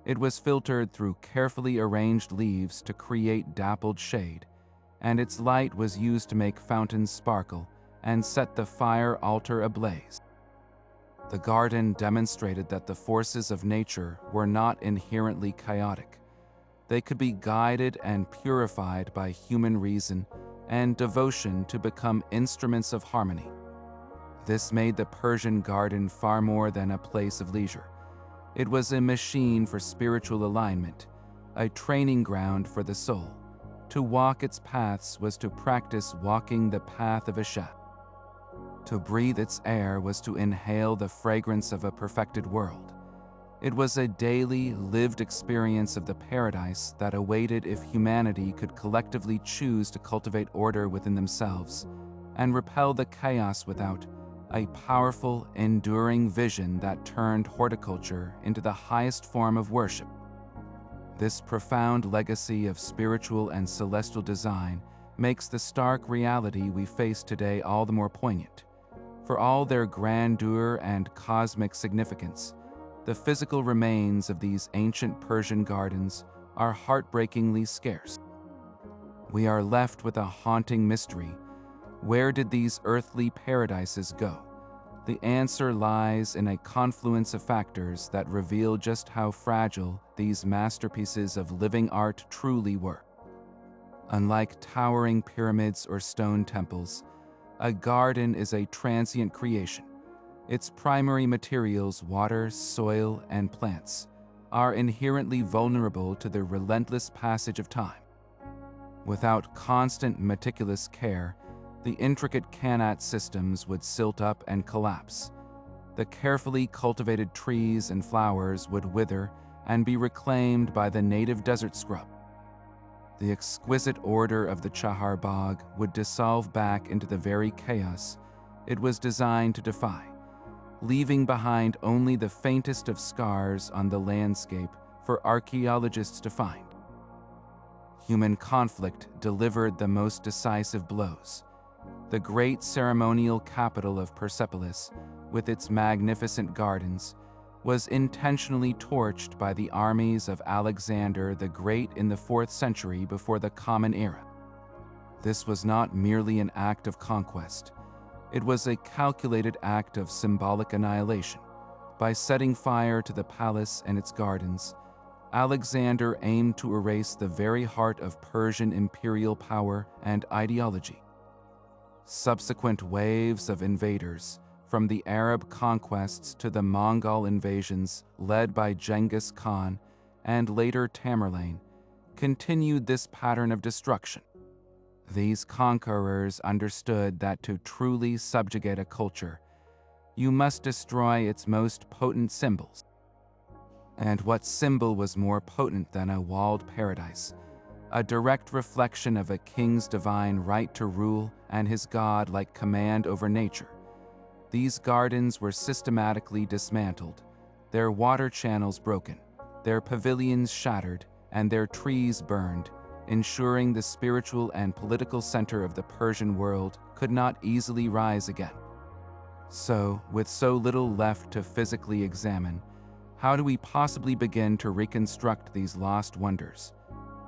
It was filtered through carefully arranged leaves to create dappled shade, and its light was used to make fountains sparkle and set the fire altar ablaze. The garden demonstrated that the forces of nature were not inherently chaotic. They could be guided and purified by human reason and devotion to become instruments of harmony. This made the Persian garden far more than a place of leisure. It was a machine for spiritual alignment, a training ground for the soul. To walk its paths was to practice walking the path of a Shah. To breathe its air was to inhale the fragrance of a perfected world. It was a daily, lived experience of the paradise that awaited if humanity could collectively choose to cultivate order within themselves and repel the chaos without, a powerful, enduring vision that turned horticulture into the highest form of worship. This profound legacy of spiritual and celestial design makes the stark reality we face today all the more poignant. For all their grandeur and cosmic significance, the physical remains of these ancient Persian gardens are heartbreakingly scarce. We are left with a haunting mystery. Where did these earthly paradises go? The answer lies in a confluence of factors that reveal just how fragile these masterpieces of living art truly were. Unlike towering pyramids or stone temples, a garden is a transient creation. Its primary materials, water, soil, and plants, are inherently vulnerable to the relentless passage of time. Without constant, meticulous care, the intricate Qanat systems would silt up and collapse. The carefully cultivated trees and flowers would wither and be reclaimed by the native desert scrub. The exquisite order of the Chahar Bagh would dissolve back into the very chaos it was designed to defy, leaving behind only the faintest of scars on the landscape for archaeologists to find. Human conflict delivered the most decisive blows. The great ceremonial capital of Persepolis, with its magnificent gardens, was intentionally torched by the armies of Alexander the Great in the 4th century before the Common Era. This was not merely an act of conquest. It was a calculated act of symbolic annihilation. By setting fire to the palace and its gardens, Alexander aimed to erase the very heart of Persian imperial power and ideology. Subsequent waves of invaders, from the Arab conquests to the Mongol invasions led by Genghis Khan and later Tamerlane, continued this pattern of destruction. These conquerors understood that to truly subjugate a culture, you must destroy its most potent symbols. And what symbol was more potent than a walled paradise, a direct reflection of a king's divine right to rule and his god-like command over nature? These gardens were systematically dismantled, their water channels broken, their pavilions shattered, and their trees burned, ensuring the spiritual and political center of the Persian world could not easily rise again. So, with so little left to physically examine, how do we possibly begin to reconstruct these lost wonders?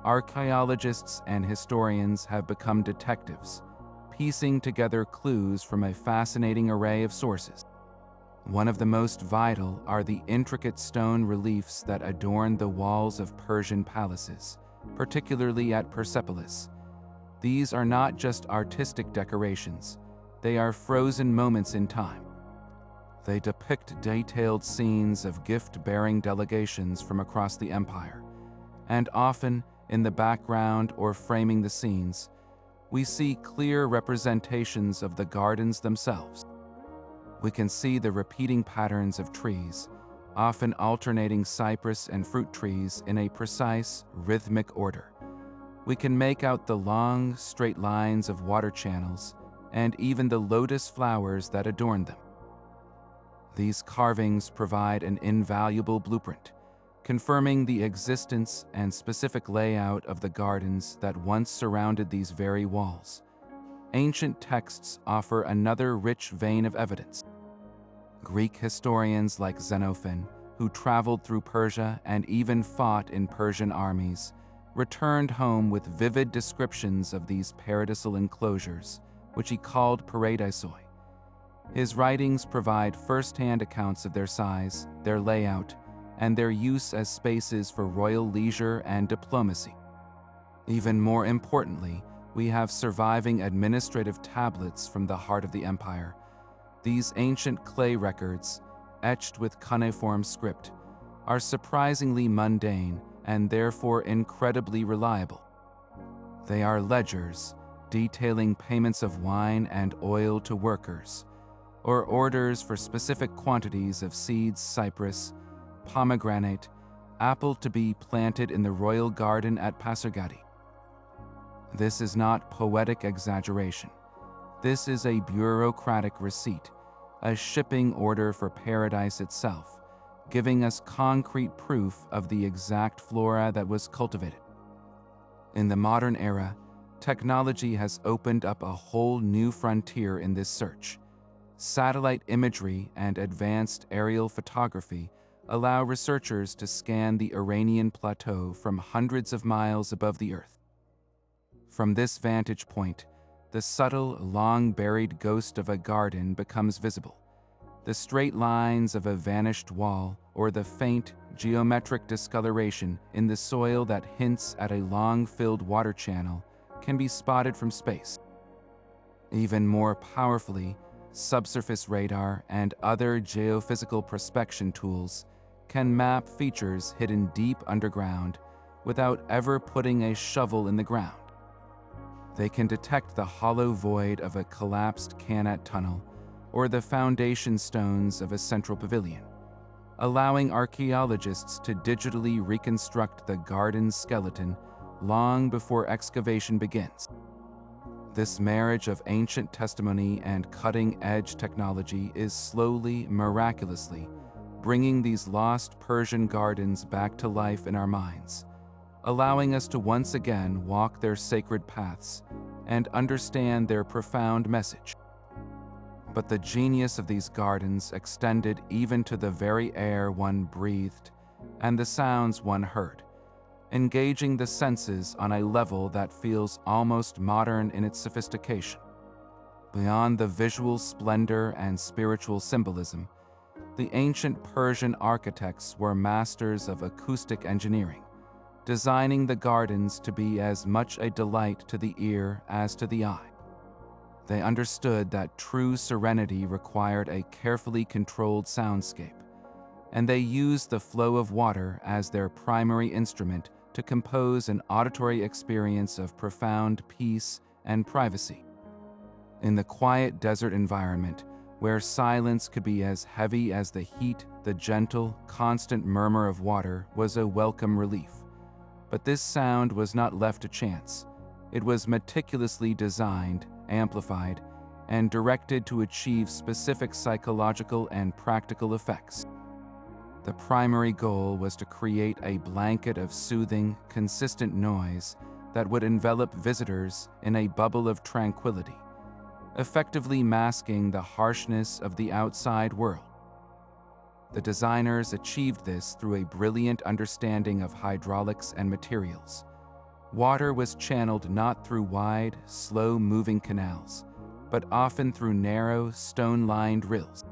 Archaeologists and historians have become detectives, piecing together clues from a fascinating array of sources. One of the most vital are the intricate stone reliefs that adorn the walls of Persian palaces, particularly at Persepolis. These are not just artistic decorations, they are frozen moments in time. They depict detailed scenes of gift-bearing delegations from across the empire, and often, in the background or framing the scenes, we see clear representations of the gardens themselves. We can see the repeating patterns of trees, often alternating cypress and fruit trees in a precise, rhythmic order. We can make out the long, straight lines of water channels and even the lotus flowers that adorn them. These carvings provide an invaluable blueprint, confirming the existence and specific layout of the gardens that once surrounded these very walls. Ancient texts offer another rich vein of evidence. Greek historians like Xenophon, who traveled through Persia and even fought in Persian armies, returned home with vivid descriptions of these paradisal enclosures, which he called pairi-daeza. His writings provide first-hand accounts of their size, their layout, and their use as spaces for royal leisure and diplomacy. Even more importantly, we have surviving administrative tablets from the heart of the empire. These ancient clay records, etched with cuneiform script, are surprisingly mundane and therefore incredibly reliable. They are ledgers detailing payments of wine and oil to workers, or orders for specific quantities of seeds, cypress, pomegranate, apple to be planted in the royal garden at Pasargadi. This is not poetic exaggeration. This is a bureaucratic receipt, a shipping order for paradise itself, giving us concrete proof of the exact flora that was cultivated. In the modern era, technology has opened up a whole new frontier in this search. Satellite imagery and advanced aerial photography allow researchers to scan the Iranian plateau from hundreds of miles above the Earth. From this vantage point, the subtle, long-buried ghost of a garden becomes visible. The straight lines of a vanished wall or the faint, geometric discoloration in the soil that hints at a long-filled water channel can be spotted from space. Even more powerfully, subsurface radar and other geophysical prospection tools can map features hidden deep underground without ever putting a shovel in the ground. They can detect the hollow void of a collapsed Qanat tunnel or the foundation stones of a central pavilion, allowing archaeologists to digitally reconstruct the garden's skeleton long before excavation begins. This marriage of ancient testimony and cutting-edge technology is slowly, miraculously, bringing these lost Persian gardens back to life in our minds, allowing us to once again walk their sacred paths and understand their profound message. But the genius of these gardens extended even to the very air one breathed and the sounds one heard, engaging the senses on a level that feels almost modern in its sophistication. Beyond the visual splendor and spiritual symbolism, the ancient Persian architects were masters of acoustic engineering, designing the gardens to be as much a delight to the ear as to the eye. They understood that true serenity required a carefully controlled soundscape, and they used the flow of water as their primary instrument to compose an auditory experience of profound peace and privacy. In the quiet desert environment, where silence could be as heavy as the heat, the gentle, constant murmur of water was a welcome relief. But this sound was not left to chance. It was meticulously designed, amplified, and directed to achieve specific psychological and practical effects. The primary goal was to create a blanket of soothing, consistent noise that would envelop visitors in a bubble of tranquility, effectively masking the harshness of the outside world. The designers achieved this through a brilliant understanding of hydraulics and materials. Water was channeled not through wide, slow-moving canals, but often through narrow, stone-lined rills.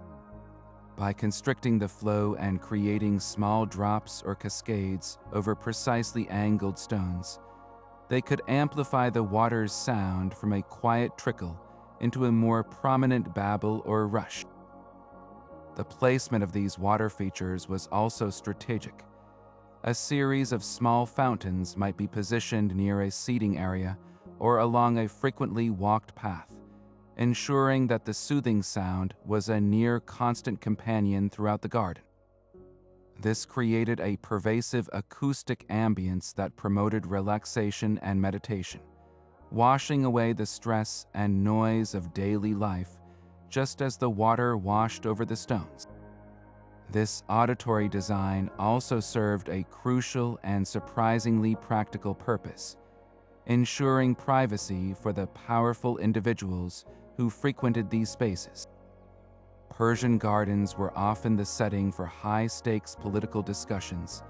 By constricting the flow and creating small drops or cascades over precisely angled stones, they could amplify the water's sound from a quiet trickle into a more prominent babble or rush. The placement of these water features was also strategic. A series of small fountains might be positioned near a seating area or along a frequently walked path, ensuring that the soothing sound was a near constant companion throughout the garden. This created a pervasive acoustic ambience that promoted relaxation and meditation, washing away the stress and noise of daily life just as the water washed over the stones. This auditory design also served a crucial and surprisingly practical purpose, ensuring privacy for the powerful individuals who frequented these spaces. Persian gardens were often the setting for high-stakes political discussions,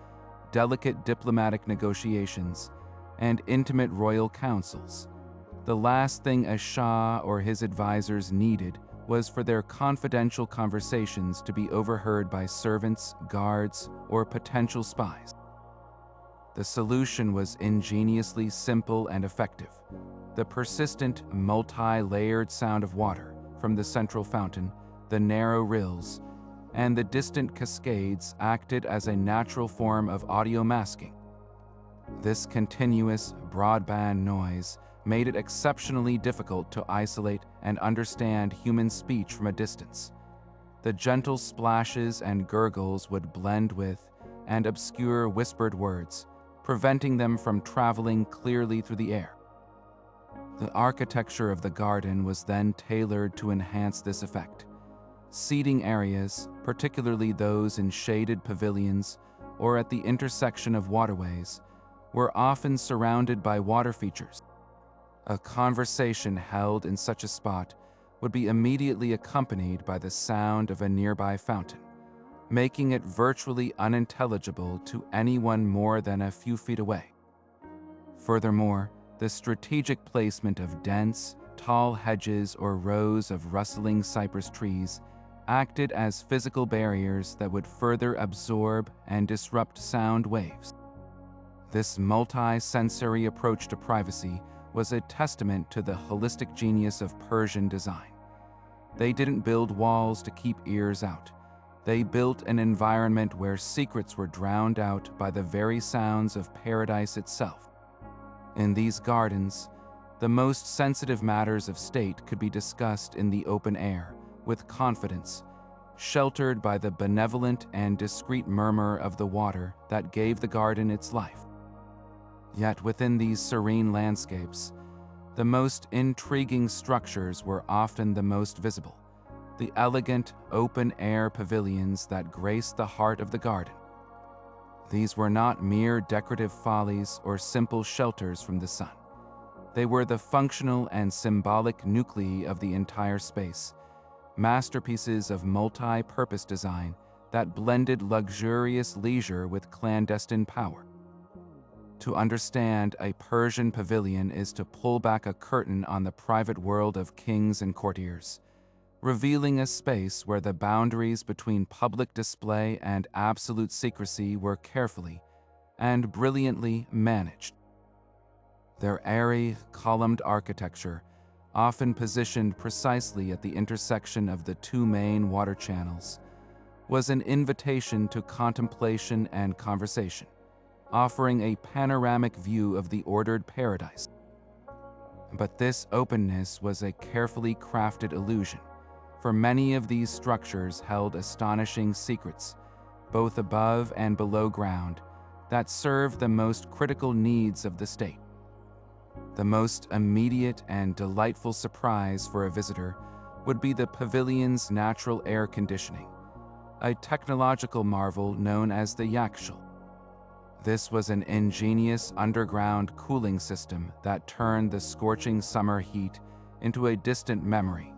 delicate diplomatic negotiations, and intimate royal councils. The last thing a Shah or his advisors needed was for their confidential conversations to be overheard by servants, guards, or potential spies. The solution was ingeniously simple and effective. The persistent, multi-layered sound of water from the central fountain, the narrow rills, and the distant cascades acted as a natural form of audio masking. This continuous, broadband noise made it exceptionally difficult to isolate and understand human speech from a distance. The gentle splashes and gurgles would blend with and obscure whispered words, preventing them from traveling clearly through the air. The architecture of the garden was then tailored to enhance this effect. Seating areas, particularly those in shaded pavilions or at the intersection of waterways, were often surrounded by water features. A conversation held in such a spot would be immediately accompanied by the sound of a nearby fountain, making it virtually unintelligible to anyone more than a few feet away. Furthermore, the strategic placement of dense, tall hedges or rows of rustling cypress trees acted as physical barriers that would further absorb and disrupt sound waves. This multi-sensory approach to privacy was a testament to the holistic genius of Persian design. They didn't build walls to keep ears out. They built an environment where secrets were drowned out by the very sounds of paradise itself. In these gardens, the most sensitive matters of state could be discussed in the open air, with confidence, sheltered by the benevolent and discreet murmur of the water that gave the garden its life. Yet within these serene landscapes, the most intriguing structures were often the most visible, the elegant, open-air pavilions that graced the heart of the garden. These were not mere decorative follies or simple shelters from the sun. They were the functional and symbolic nuclei of the entire space, masterpieces of multi-purpose design that blended luxurious leisure with clandestine power. To understand a Persian pavilion is to pull back a curtain on the private world of kings and courtiers, revealing a space where the boundaries between public display and absolute secrecy were carefully and brilliantly managed. Their airy, columned architecture, often positioned precisely at the intersection of the two main water channels, was an invitation to contemplation and conversation, offering a panoramic view of the ordered paradise. But this openness was a carefully crafted illusion, for many of these structures held astonishing secrets, both above and below ground, that served the most critical needs of the state. The most immediate and delightful surprise for a visitor would be the pavilion's natural air conditioning, a technological marvel known as the yakshal. This was an ingenious underground cooling system that turned the scorching summer heat into a distant memory.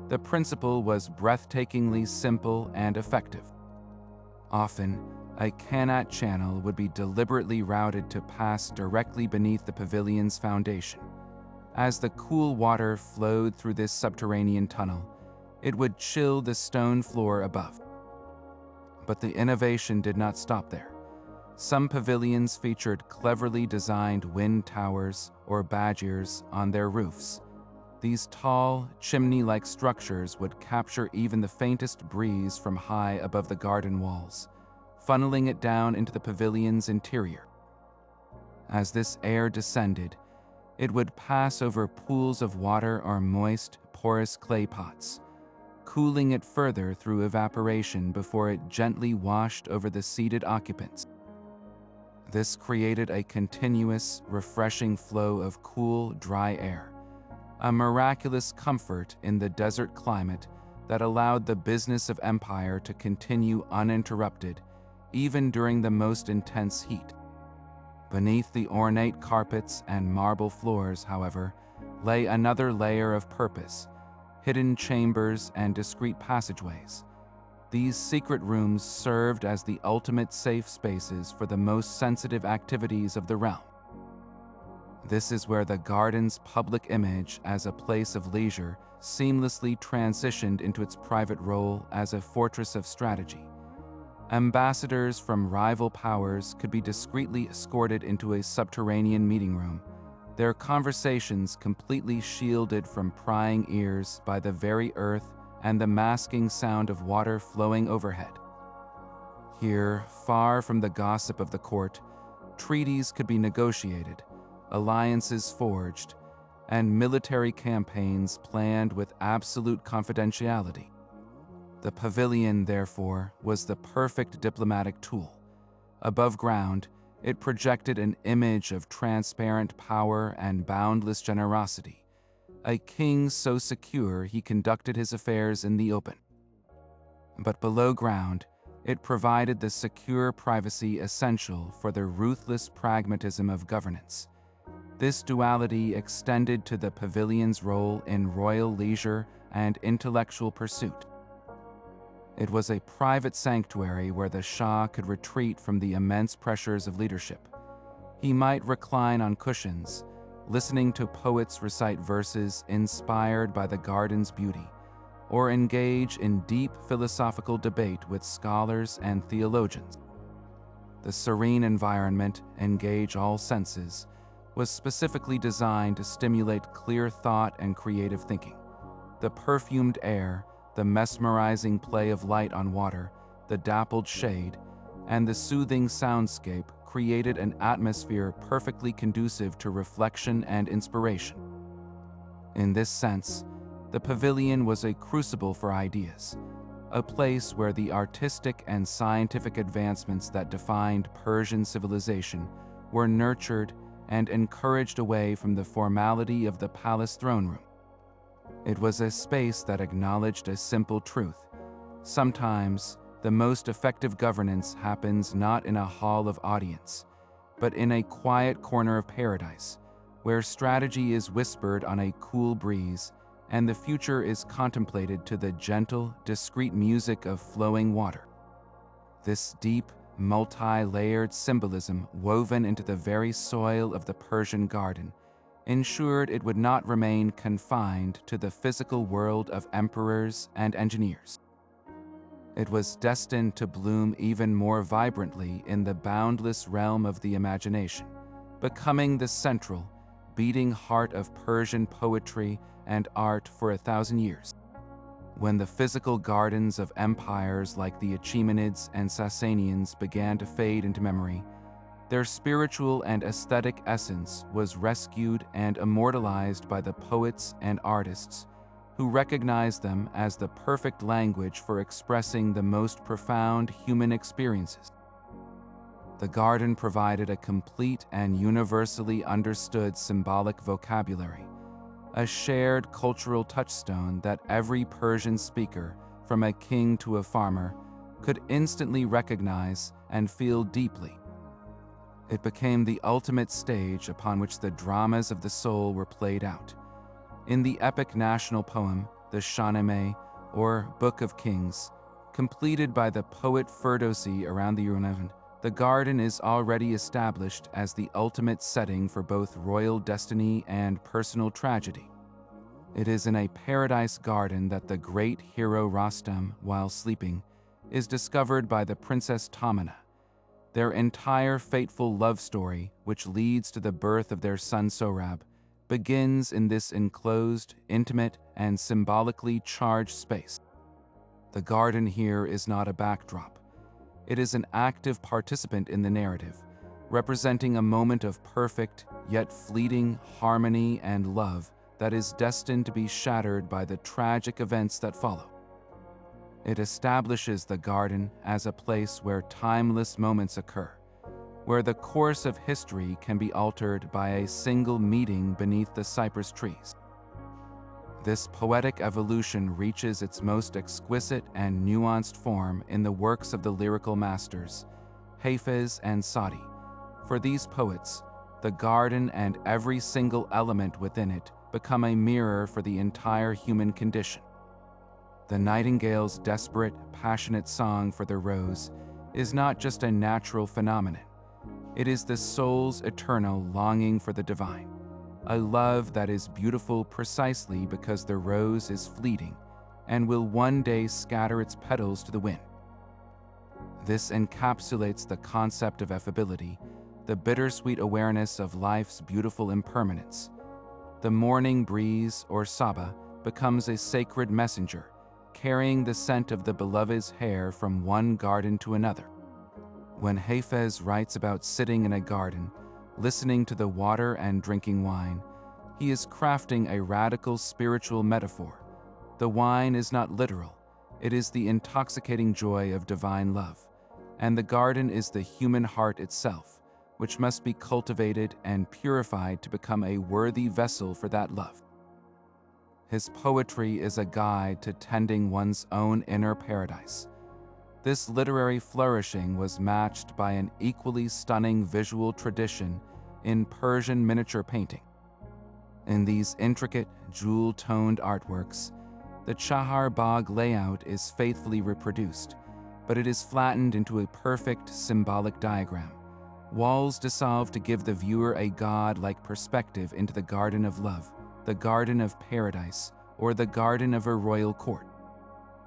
The principle was breathtakingly simple and effective. Often, a Qanat channel would be deliberately routed to pass directly beneath the pavilion's foundation. As the cool water flowed through this subterranean tunnel, it would chill the stone floor above. But the innovation did not stop there. Some pavilions featured cleverly designed wind towers or badgers on their roofs. These tall, chimney-like structures would capture even the faintest breeze from high above the garden walls, funneling it down into the pavilion's interior. As this air descended, it would pass over pools of water or moist, porous clay pots, cooling it further through evaporation before it gently washed over the seated occupants. This created a continuous, refreshing flow of cool, dry air, a miraculous comfort in the desert climate that allowed the business of empire to continue uninterrupted even during the most intense heat. Beneath the ornate carpets and marble floors, however, lay another layer of purpose, hidden chambers, and discreet passageways. These secret rooms served as the ultimate safe spaces for the most sensitive activities of the realm. This is where the garden's public image as a place of leisure seamlessly transitioned into its private role as a fortress of strategy. Ambassadors from rival powers could be discreetly escorted into a subterranean meeting room, their conversations completely shielded from prying ears by the very earth and the masking sound of water flowing overhead. Here, far from the gossip of the court, treaties could be negotiated, alliances forged, and military campaigns planned with absolute confidentiality. The pavilion, therefore, was the perfect diplomatic tool. Above ground, it projected an image of transparent power and boundless generosity, a king so secure he conducted his affairs in the open. But below ground, it provided the secure privacy essential for the ruthless pragmatism of governance. This duality extended to the pavilion's role in royal leisure and intellectual pursuit. It was a private sanctuary where the Shah could retreat from the immense pressures of leadership. He might recline on cushions, listening to poets recite verses inspired by the garden's beauty, or engage in deep philosophical debate with scholars and theologians. The serene environment, engage all senses, was specifically designed to stimulate clear thought and creative thinking. The perfumed air, the mesmerizing play of light on water, the dappled shade, and the soothing soundscape created an atmosphere perfectly conducive to reflection and inspiration. In this sense, the pavilion was a crucible for ideas, a place where the artistic and scientific advancements that defined Persian civilization were nurtured and encouraged away from the formality of the palace throne room. It was a space that acknowledged a simple truth. Sometimes, the most effective governance happens not in a hall of audience, but in a quiet corner of paradise, where strategy is whispered on a cool breeze and the future is contemplated to the gentle, discreet music of flowing water. This deep, multi-layered symbolism woven into the very soil of the Persian garden ensured it would not remain confined to the physical world of emperors and engineers. It was destined to bloom even more vibrantly in the boundless realm of the imagination, becoming the central, beating heart of Persian poetry and art for 1,000 years. When the physical gardens of empires like the Achaemenids and Sasanians began to fade into memory, their spiritual and aesthetic essence was rescued and immortalized by the poets and artists who recognized them as the perfect language for expressing the most profound human experiences. The garden provided a complete and universally understood symbolic vocabulary, a shared cultural touchstone that every Persian speaker, from a king to a farmer, could instantly recognize and feel deeply. It became the ultimate stage upon which the dramas of the soul were played out. In the epic national poem, the Shahnameh, or Book of Kings, completed by the poet Ferdowsi around the Unearth, the garden is already established as the ultimate setting for both royal destiny and personal tragedy. It is in a paradise garden that the great hero Rostam, while sleeping, is discovered by the Princess Tamina. Their entire fateful love story, which leads to the birth of their son Sohrab, begins in this enclosed, intimate, and symbolically charged space. The garden here is not a backdrop. It is an active participant in the narrative, representing a moment of perfect, yet fleeting harmony and love that is destined to be shattered by the tragic events that follow. It establishes the garden as a place where timeless moments occur, where the course of history can be altered by a single meeting beneath the cypress trees. This poetic evolution reaches its most exquisite and nuanced form in the works of the lyrical masters, Hafiz and Sadi. For these poets, the garden and every single element within it become a mirror for the entire human condition. The nightingale's desperate, passionate song for the rose is not just a natural phenomenon. It is the soul's eternal longing for the divine, a love that is beautiful precisely because the rose is fleeting and will one day scatter its petals to the wind. This encapsulates the concept of affability, the bittersweet awareness of life's beautiful impermanence. The morning breeze, or saba, becomes a sacred messenger, carrying the scent of the beloved's hair from one garden to another. When Hafez writes about sitting in a garden, listening to the water and drinking wine, he is crafting a radical spiritual metaphor. The wine is not literal, it is the intoxicating joy of divine love, and the garden is the human heart itself, which must be cultivated and purified to become a worthy vessel for that love. His poetry is a guide to tending one's own inner paradise. This literary flourishing was matched by an equally stunning visual tradition in Persian miniature painting. In these intricate, jewel-toned artworks, the Chahar Bagh layout is faithfully reproduced, but it is flattened into a perfect symbolic diagram. Walls dissolve to give the viewer a god-like perspective into the garden of love, the garden of paradise, or the garden of a royal court.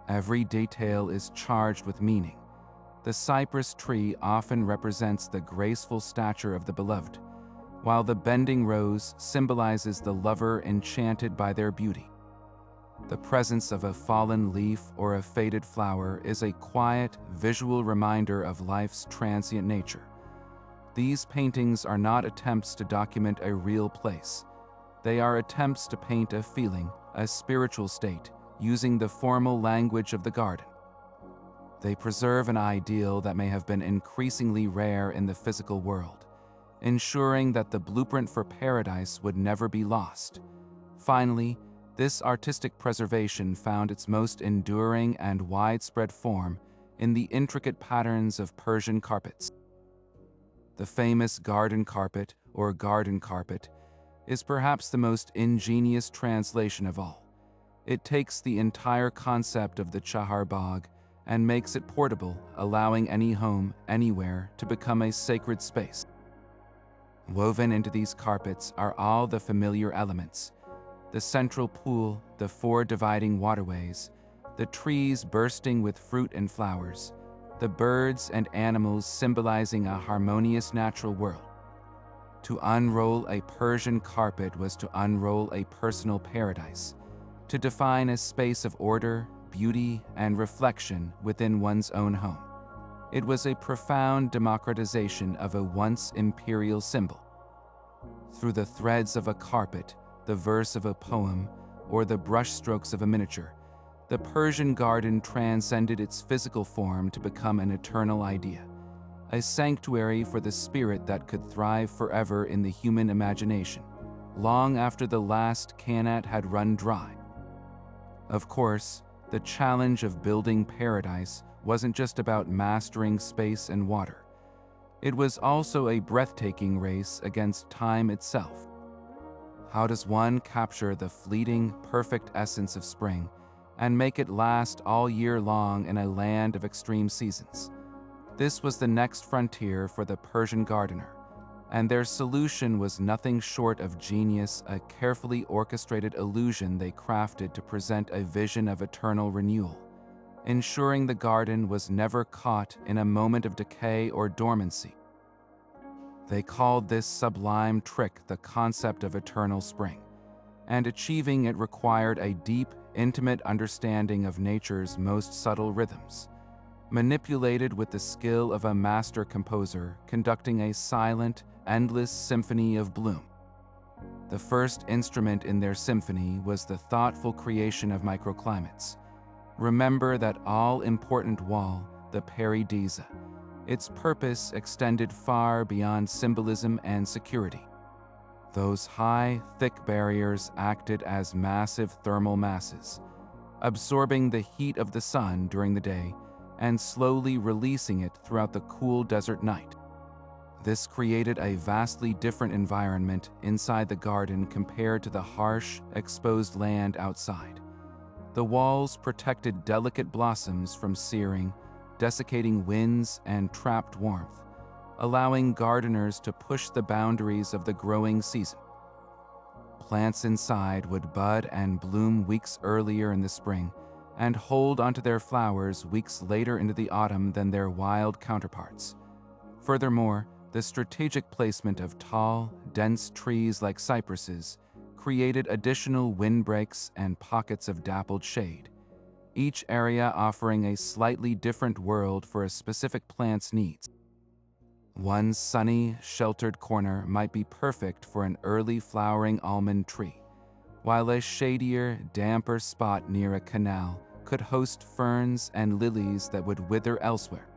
Every detail is charged with meaning. The cypress tree often represents the graceful stature of the beloved, while the bending rose symbolizes the lover enchanted by their beauty. The presence of a fallen leaf or a faded flower is a quiet, visual reminder of life's transient nature. These paintings are not attempts to document a real place. They are attempts to paint a feeling, a spiritual state, using the formal language of the garden. They preserve an ideal that may have been increasingly rare in the physical world, ensuring that the blueprint for paradise would never be lost. Finally, this artistic preservation found its most enduring and widespread form in the intricate patterns of Persian carpets. The famous garden carpet, or garden carpet, is perhaps the most ingenious translation of all. It takes the entire concept of the Chahar Bagh and makes it portable, allowing any home, anywhere, to become a sacred space. Woven into these carpets are all the familiar elements: the central pool, the 4 dividing waterways, the trees bursting with fruit and flowers, the birds and animals symbolizing a harmonious natural world. To unroll a Persian carpet was to unroll a personal paradise, to define a space of order, beauty, and reflection within one's own home. It was a profound democratization of a once imperial symbol. Through the threads of a carpet, the verse of a poem, or the brushstrokes of a miniature, the Persian garden transcended its physical form to become an eternal idea, a sanctuary for the spirit that could thrive forever in the human imagination, long after the last Qanat had run dry. Of course, the challenge of building paradise wasn't just about mastering space and water. It was also a breathtaking race against time itself. How does one capture the fleeting, perfect essence of spring and make it last all year long in a land of extreme seasons? This was the next frontier for the Persian gardener, and their solution was nothing short of genius, a carefully orchestrated illusion they crafted to present a vision of eternal renewal, ensuring the garden was never caught in a moment of decay or dormancy. They called this sublime trick the concept of eternal spring, and achieving it required a deep, intimate understanding of nature's most subtle rhythms, manipulated with the skill of a master composer conducting a silent, endless symphony of bloom. The first instrument in their symphony was the thoughtful creation of microclimates. Remember that all-important wall, the pairi-daeza. Its purpose extended far beyond symbolism and security. Those high, thick barriers acted as massive thermal masses, absorbing the heat of the sun during the day and slowly releasing it throughout the cool desert night. This created a vastly different environment inside the garden compared to the harsh, exposed land outside. The walls protected delicate blossoms from searing, desiccating winds and trapped warmth, allowing gardeners to push the boundaries of the growing season. Plants inside would bud and bloom weeks earlier in the spring and hold onto their flowers weeks later into the autumn than their wild counterparts. Furthermore, the strategic placement of tall, dense trees like cypresses created additional windbreaks and pockets of dappled shade, each area offering a slightly different world for a specific plant's needs. One sunny, sheltered corner might be perfect for an early flowering almond tree, while a shadier, damper spot near a canal could host ferns and lilies that would wither elsewhere.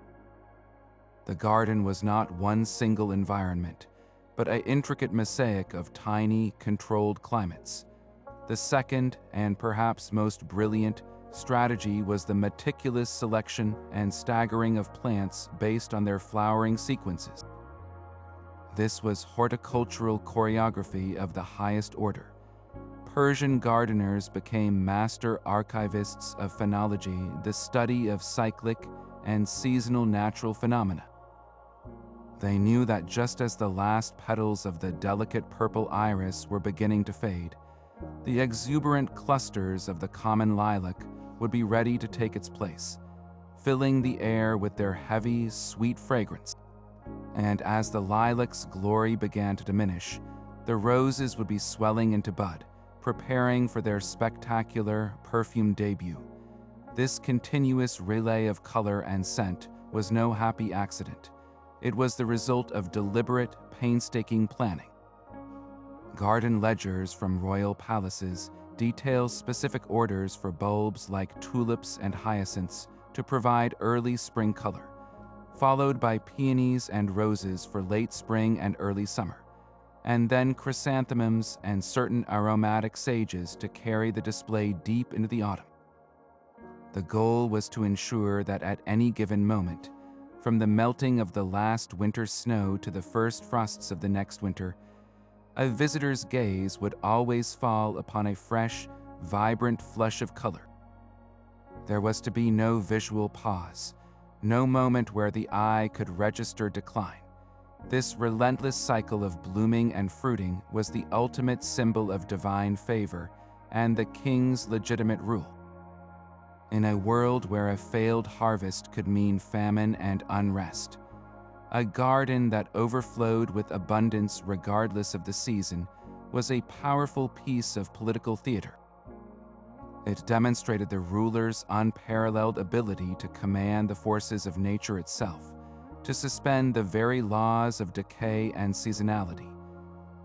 The garden was not one single environment, but an intricate mosaic of tiny, controlled climates. The second, and perhaps most brilliant, strategy was the meticulous selection and staggering of plants based on their flowering sequences. This was horticultural choreography of the highest order. Persian gardeners became master archivists of phenology, the study of cyclic and seasonal natural phenomena. They knew that just as the last petals of the delicate purple iris were beginning to fade, the exuberant clusters of the common lilac would be ready to take its place, filling the air with their heavy, sweet fragrance. And as the lilac's glory began to diminish, the roses would be swelling into bud, preparing for their spectacular, perfumed debut. This continuous relay of color and scent was no happy accident. It was the result of deliberate, painstaking planning. Garden ledgers from royal palaces detail specific orders for bulbs like tulips and hyacinths to provide early spring color, followed by peonies and roses for late spring and early summer, and then chrysanthemums and certain aromatic sages to carry the display deep into the autumn. The goal was to ensure that at any given moment, from the melting of the last winter's snow to the first frosts of the next winter, a visitor's gaze would always fall upon a fresh, vibrant flush of color. There was to be no visual pause, no moment where the eye could register decline. This relentless cycle of blooming and fruiting was the ultimate symbol of divine favor and the king's legitimate rule. In a world where a failed harvest could mean famine and unrest, a garden that overflowed with abundance regardless of the season was a powerful piece of political theater. It demonstrated the ruler's unparalleled ability to command the forces of nature itself, to suspend the very laws of decay and seasonality.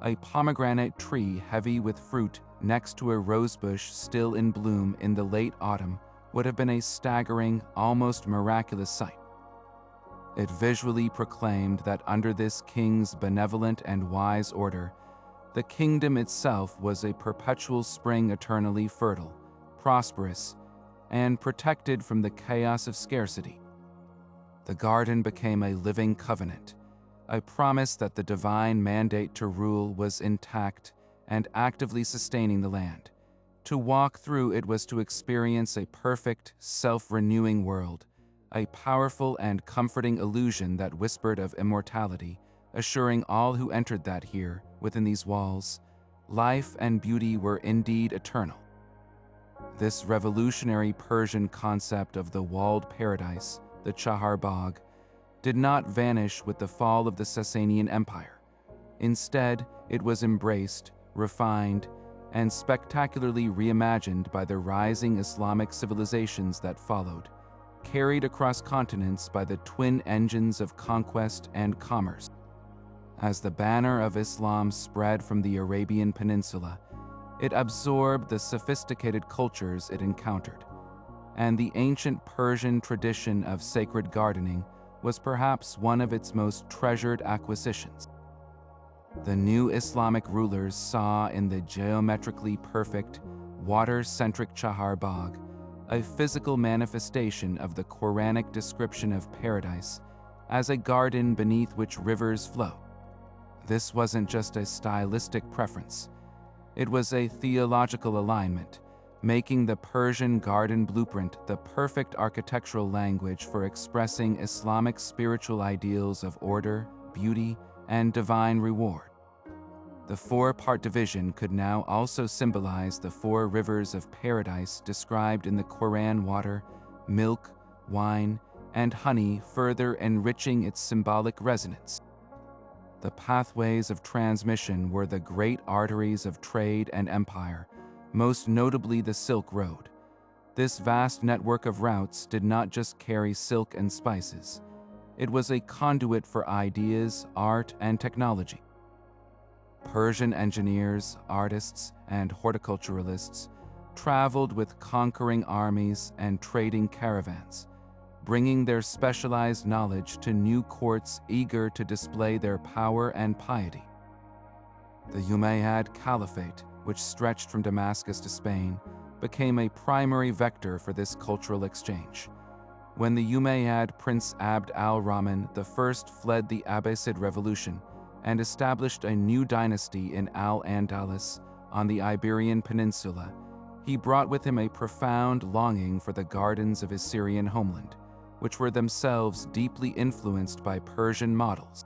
A pomegranate tree heavy with fruit next to a rosebush still in bloom in the late autumn would have been a staggering, almost miraculous sight. It visually proclaimed that under this king's benevolent and wise order, the kingdom itself was a perpetual spring, eternally fertile, prosperous, and protected from the chaos of scarcity. The garden became a living covenant, a promise that the divine mandate to rule was intact and actively sustaining the land. To walk through it was to experience a perfect, self-renewing world, a powerful and comforting illusion that whispered of immortality, assuring all who entered that here, within these walls, life and beauty were indeed eternal. This revolutionary Persian concept of the walled paradise, the Chahar Bagh, did not vanish with the fall of the Sasanian Empire. Instead, it was embraced, refined, and spectacularly reimagined by the rising Islamic civilizations that followed, carried across continents by the twin engines of conquest and commerce. As the banner of Islam spread from the Arabian Peninsula, it absorbed the sophisticated cultures it encountered, and the ancient Persian tradition of sacred gardening was perhaps one of its most treasured acquisitions. The new Islamic rulers saw in the geometrically perfect, water-centric Chahar Bagh a physical manifestation of the Quranic description of paradise as a garden beneath which rivers flow. This wasn't just a stylistic preference. It was a theological alignment, making the Persian garden blueprint the perfect architectural language for expressing Islamic spiritual ideals of order, beauty, and divine reward. The four-part division could now also symbolize the four rivers of paradise described in the Quran: water, milk, wine, and honey, further enriching its symbolic resonance. The pathways of transmission were the great arteries of trade and empire, most notably the Silk Road. This vast network of routes did not just carry silk and spices. It was a conduit for ideas, art, and technology. Persian engineers, artists, and horticulturalists traveled with conquering armies and trading caravans, bringing their specialized knowledge to new courts eager to display their power and piety. The Umayyad Caliphate, which stretched from Damascus to Spain, became a primary vector for this cultural exchange. When the Umayyad Prince Abd al-Rahman I fled the Abbasid Revolution and established a new dynasty in Al-Andalus on the Iberian Peninsula, he brought with him a profound longing for the gardens of his Syrian homeland, which were themselves deeply influenced by Persian models.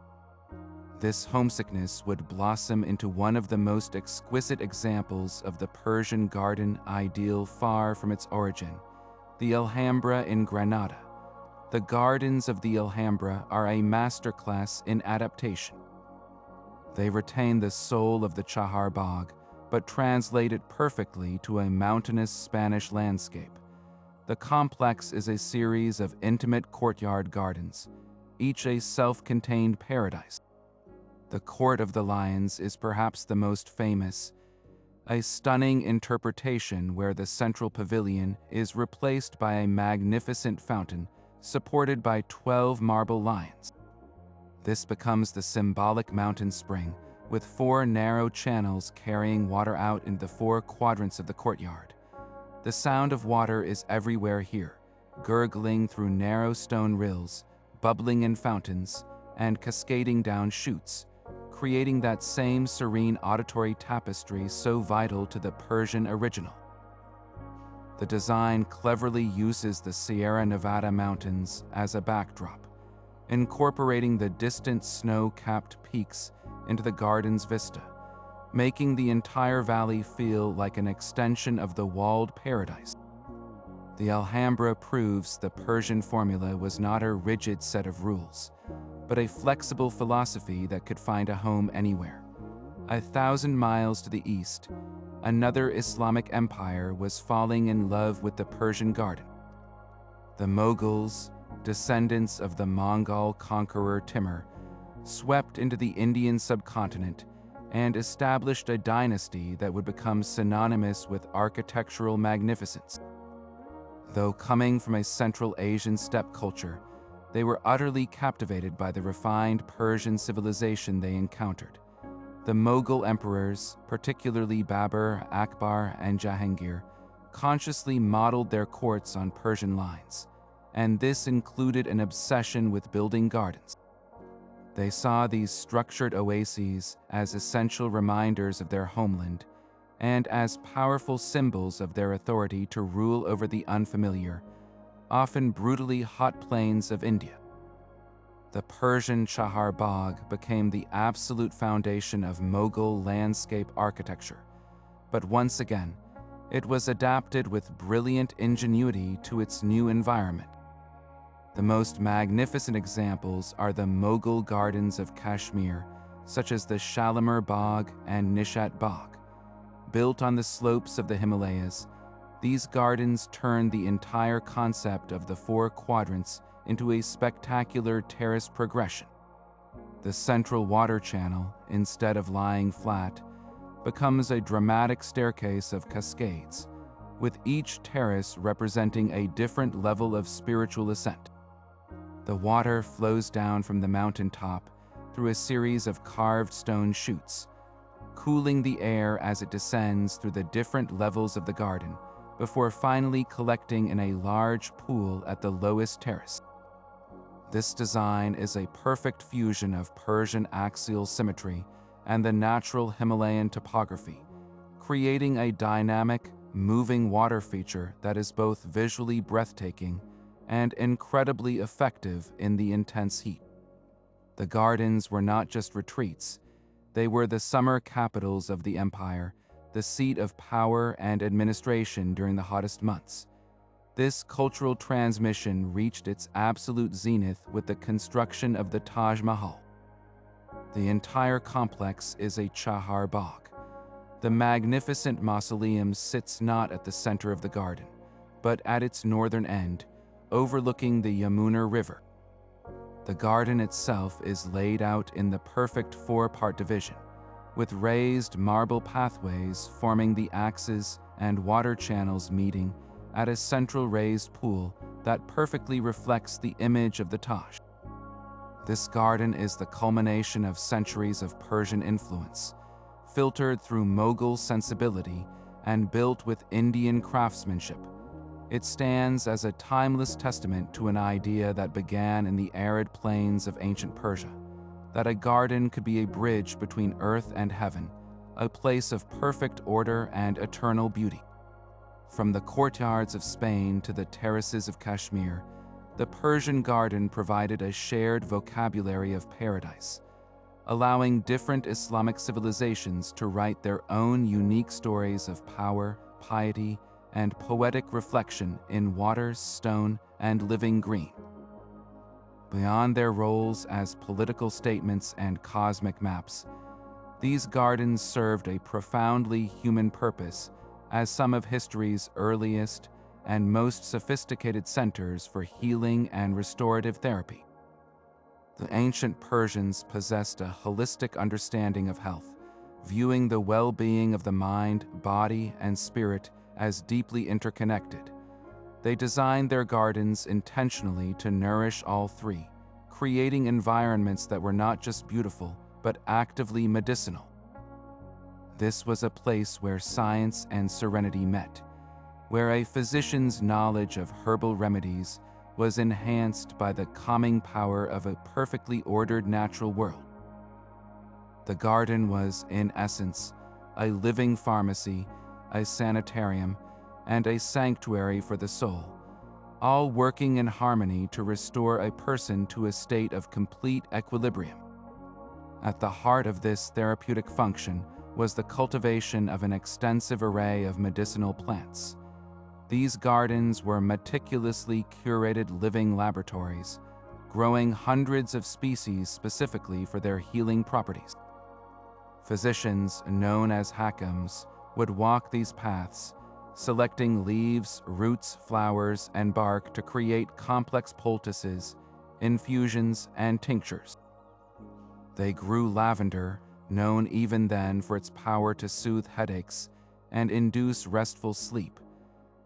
This homesickness would blossom into one of the most exquisite examples of the Persian garden ideal far from its origin, the Alhambra in Granada. The gardens of the Alhambra are a masterclass in adaptation. They retain the soul of the Chahar Bagh, but translate it perfectly to a mountainous Spanish landscape. The complex is a series of intimate courtyard gardens, each a self-contained paradise. The Court of the Lions is perhaps the most famous, a stunning interpretation where the central pavilion is replaced by a magnificent fountain supported by 12 marble lions. This becomes the symbolic mountain spring, with 4 narrow channels carrying water out into the 4 quadrants of the courtyard. The sound of water is everywhere here, gurgling through narrow stone rills, bubbling in fountains, and cascading down chutes, creating that same serene auditory tapestry so vital to the Persian original. The design cleverly uses the Sierra Nevada mountains as a backdrop, incorporating the distant snow-capped peaks into the garden's vista, making the entire valley feel like an extension of the walled paradise. The Alhambra proves the Persian formula was not a rigid set of rules, but a flexible philosophy that could find a home anywhere. 1,000 miles to the east, another Islamic empire was falling in love with the Persian garden. The Mughals, descendants of the Mongol conqueror Timur, swept into the Indian subcontinent and established a dynasty that would become synonymous with architectural magnificence. Though coming from a Central Asian steppe culture, they were utterly captivated by the refined Persian civilization they encountered. The Mughal emperors, particularly Babur, Akbar, and Jahangir, consciously modeled their courts on Persian lines, and this included an obsession with building gardens. They saw these structured oases as essential reminders of their homeland and as powerful symbols of their authority to rule over the unfamiliar, often brutally hot plains of India. The Persian Chahar Bagh became the absolute foundation of Mughal landscape architecture, but once again, it was adapted with brilliant ingenuity to its new environment. The most magnificent examples are the Mughal gardens of Kashmir, such as the Shalimar Bagh and Nishat Bagh. Built on the slopes of the Himalayas, these gardens turn the entire concept of the 4 quadrants into a spectacular terrace progression. The central water channel, instead of lying flat, becomes a dramatic staircase of cascades, with each terrace representing a different level of spiritual ascent. The water flows down from the mountaintop through a series of carved stone chutes, cooling the air as it descends through the different levels of the garden, before finally collecting in a large pool at the lowest terrace. This design is a perfect fusion of Persian axial symmetry and the natural Himalayan topography, creating a dynamic, moving water feature that is both visually breathtaking and incredibly effective in the intense heat. The gardens were not just retreats, they were the summer capitals of the empire, the seat of power and administration during the hottest months. This cultural transmission reached its absolute zenith with the construction of the Taj Mahal. The entire complex is a Chahar Bagh. The magnificent mausoleum sits not at the center of the garden, but at its northern end, overlooking the Yamuna River. The garden itself is laid out in the perfect four-part division, with raised marble pathways forming the axes and water channels meeting at a central raised pool that perfectly reflects the image of the Taj. This garden is the culmination of centuries of Persian influence, filtered through Mughal sensibility and built with Indian craftsmanship. It stands as a timeless testament to an idea that began in the arid plains of ancient Persia, that a garden could be a bridge between earth and heaven, a place of perfect order and eternal beauty. From the courtyards of Spain to the terraces of Kashmir, the Persian garden provided a shared vocabulary of paradise, allowing different Islamic civilizations to write their own unique stories of power, piety, and poetic reflection in water, stone, and living green. Beyond their roles as political statements and cosmic maps, these gardens served a profoundly human purpose as some of history's earliest and most sophisticated centers for healing and restorative therapy. The ancient Persians possessed a holistic understanding of health, viewing the well-being of the mind, body, and spirit as deeply interconnected. They designed their gardens intentionally to nourish all three, creating environments that were not just beautiful, but actively medicinal. This was a place where science and serenity met, where a physician's knowledge of herbal remedies was enhanced by the calming power of a perfectly ordered natural world. The garden was, in essence, a living pharmacy, a sanitarium, and a sanctuary for the soul, all working in harmony to restore a person to a state of complete equilibrium. At the heart of this therapeutic function was the cultivation of an extensive array of medicinal plants. These gardens were meticulously curated living laboratories, growing hundreds of species specifically for their healing properties. Physicians, known as hakims, would walk these paths, selecting leaves, roots, flowers, and bark to create complex poultices, infusions, and tinctures. They grew lavender, known even then for its power to soothe headaches and induce restful sleep.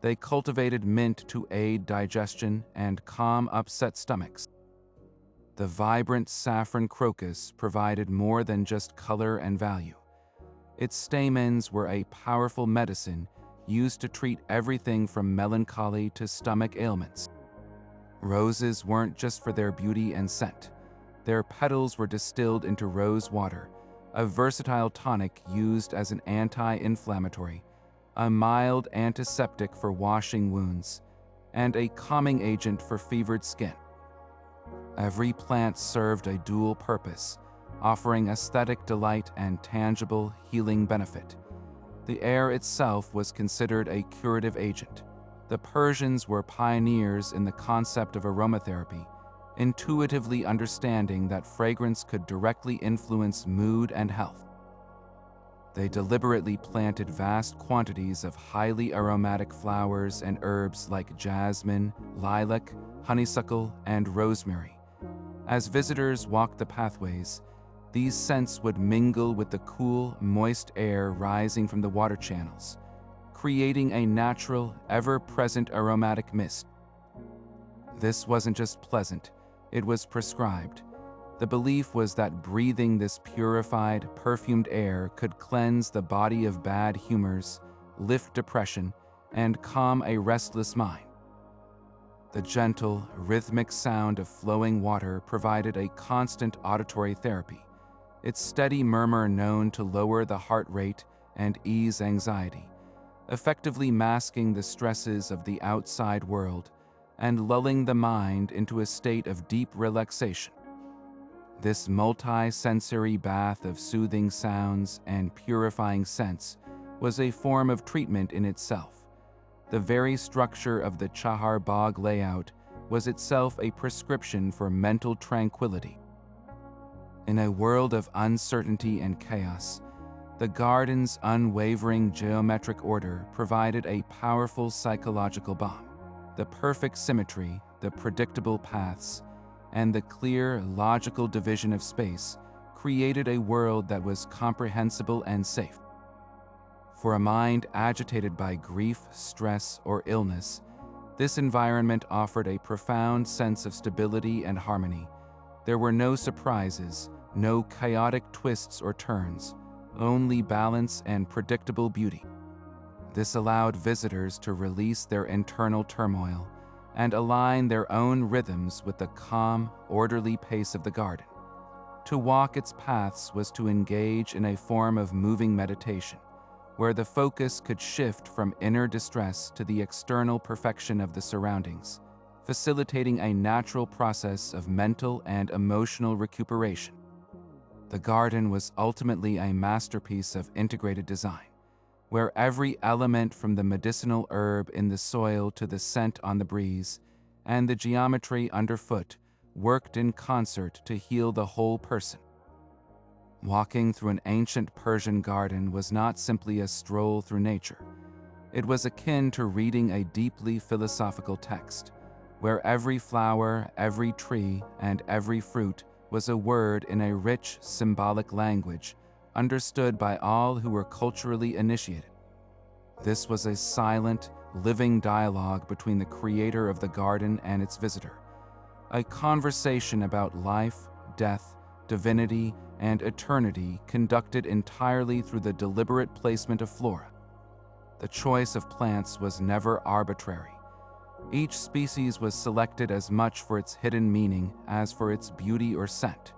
They cultivated mint to aid digestion and calm upset stomachs. The vibrant saffron crocus provided more than just color and value. Its stamens were a powerful medicine used to treat everything from melancholy to stomach ailments. Roses weren't just for their beauty and scent. Their petals were distilled into rose water, a versatile tonic used as an anti-inflammatory, a mild antiseptic for washing wounds, and a calming agent for fevered skin. Every plant served a dual purpose, offering aesthetic delight and tangible healing benefit. The air itself was considered a curative agent. The Persians were pioneers in the concept of aromatherapy, intuitively understanding that fragrance could directly influence mood and health. They deliberately planted vast quantities of highly aromatic flowers and herbs like jasmine, lilac, honeysuckle, and rosemary. As visitors walked the pathways, these scents would mingle with the cool, moist air rising from the water channels, creating a natural, ever-present aromatic mist. This wasn't just pleasant, it was prescribed. The belief was that breathing this purified, perfumed air could cleanse the body of bad humors, lift depression, and calm a restless mind. The gentle, rhythmic sound of flowing water provided a constant auditory therapy, its steady murmur known to lower the heart rate and ease anxiety, effectively masking the stresses of the outside world and lulling the mind into a state of deep relaxation. This multi-sensory bath of soothing sounds and purifying scents was a form of treatment in itself. The very structure of the Chahar Bagh layout was itself a prescription for mental tranquility. In a world of uncertainty and chaos, the garden's unwavering geometric order provided a powerful psychological balm. The perfect symmetry, the predictable paths, and the clear, logical division of space created a world that was comprehensible and safe. For a mind agitated by grief, stress, or illness, this environment offered a profound sense of stability and harmony. There were no surprises, no chaotic twists or turns, only balance and predictable beauty. This allowed visitors to release their internal turmoil and align their own rhythms with the calm, orderly pace of the garden. To walk its paths was to engage in a form of moving meditation, where the focus could shift from inner distress to the external perfection of the surroundings, facilitating a natural process of mental and emotional recuperation. The garden was ultimately a masterpiece of integrated design, where every element from the medicinal herb in the soil to the scent on the breeze and the geometry underfoot worked in concert to heal the whole person. Walking through an ancient Persian garden was not simply a stroll through nature. It was akin to reading a deeply philosophical text, where every flower, every tree, and every fruit was a word in a rich, symbolic language understood by all who were culturally initiated. This was a silent, living dialogue between the creator of the garden and its visitor, a conversation about life, death, divinity, and eternity conducted entirely through the deliberate placement of flora. The choice of plants was never arbitrary. Each species was selected as much for its hidden meaning as for its beauty or scent,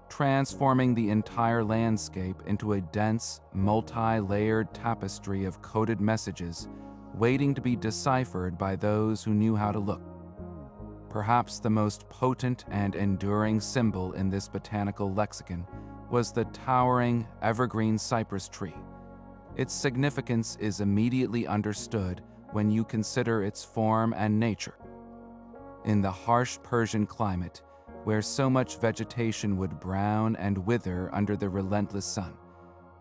transforming the entire landscape into a dense, multi-layered tapestry of coded messages waiting to be deciphered by those who knew how to look. Perhaps the most potent and enduring symbol in this botanical lexicon was the towering, evergreen cypress tree. Its significance is immediately understood when you consider its form and nature. In the harsh Persian climate, where so much vegetation would brown and wither under the relentless sun,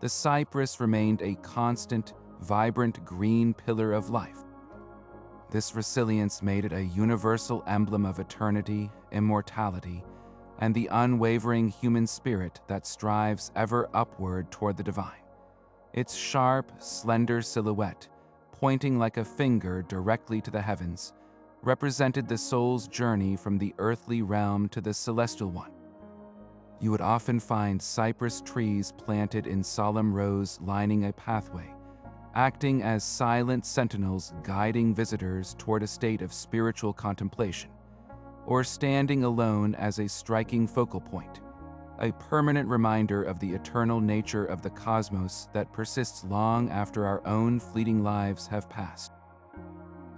the cypress remained a constant, vibrant green pillar of life. This resilience made it a universal emblem of eternity, immortality, and the unwavering human spirit that strives ever upward toward the divine. Its sharp, slender silhouette, pointing like a finger directly to the heavens, represented the soul's journey from the earthly realm to the celestial one. You would often find cypress trees planted in solemn rows lining a pathway, acting as silent sentinels guiding visitors toward a state of spiritual contemplation, or standing alone as a striking focal point, a permanent reminder of the eternal nature of the cosmos that persists long after our own fleeting lives have passed.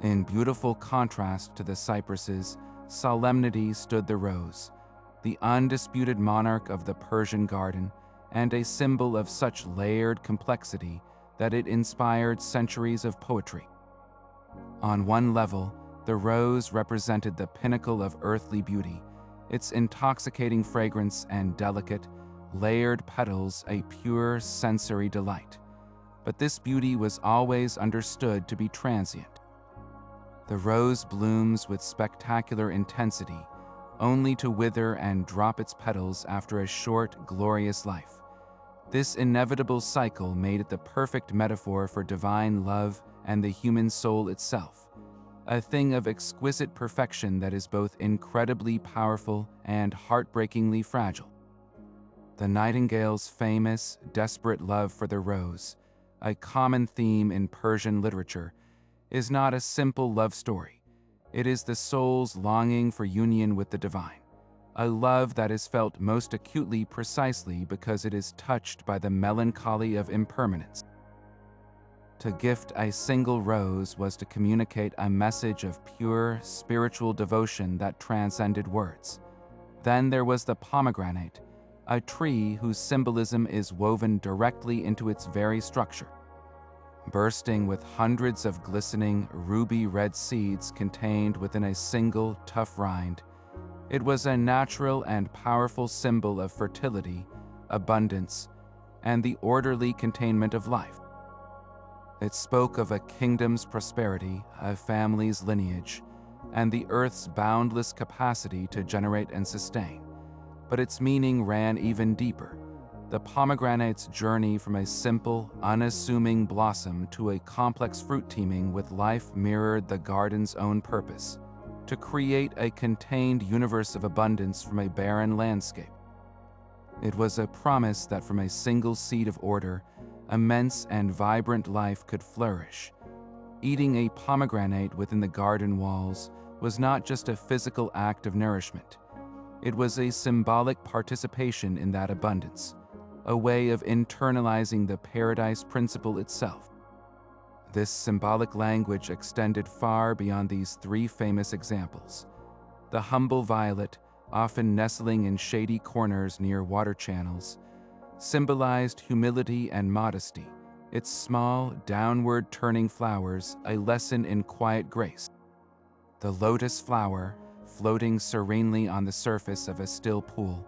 In beautiful contrast to the cypresses, solemnity stood the rose, the undisputed monarch of the Persian garden, and a symbol of such layered complexity that it inspired centuries of poetry. On one level, the rose represented the pinnacle of earthly beauty, its intoxicating fragrance and delicate, layered petals a pure sensory delight. But this beauty was always understood to be transient. The rose blooms with spectacular intensity, only to wither and drop its petals after a short, glorious life. This inevitable cycle made it the perfect metaphor for divine love and the human soul itself, a thing of exquisite perfection that is both incredibly powerful and heartbreakingly fragile. The nightingale's famous, desperate love for the rose, a common theme in Persian literature, is not a simple love story. It is the soul's longing for union with the divine, a love that is felt most acutely precisely because it is touched by the melancholy of impermanence. To gift a single rose was to communicate a message of pure, spiritual devotion that transcended words. Then there was the pomegranate, a tree whose symbolism is woven directly into its very structure. Bursting with hundreds of glistening, ruby-red seeds contained within a single, tough rind, it was a natural and powerful symbol of fertility, abundance, and the orderly containment of life. It spoke of a kingdom's prosperity, a family's lineage, and the earth's boundless capacity to generate and sustain. But its meaning ran even deeper. The pomegranate's journey from a simple, unassuming blossom to a complex fruit teeming with life mirrored the garden's own purpose, to create a contained universe of abundance from a barren landscape. It was a promise that from a single seed of order, immense and vibrant life could flourish. Eating a pomegranate within the garden walls was not just a physical act of nourishment. It was a symbolic participation in that abundance, a way of internalizing the paradise principle itself. This symbolic language extended far beyond these three famous examples. The humble violet, often nestling in shady corners near water channels, symbolized humility and modesty, its small, downward-turning flowers a lesson in quiet grace. The lotus flower, floating serenely on the surface of a still pool,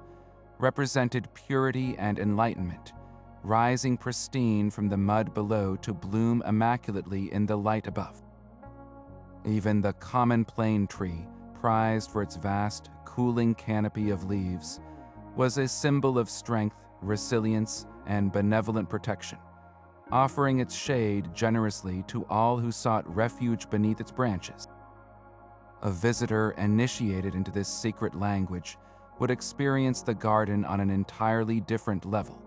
represented purity and enlightenment, rising pristine from the mud below to bloom immaculately in the light above. Even the common plane tree, prized for its vast, cooling canopy of leaves, was a symbol of strength, resilience, and benevolent protection, offering its shade generously to all who sought refuge beneath its branches. A visitor initiated into this secret language would experience the garden on an entirely different level.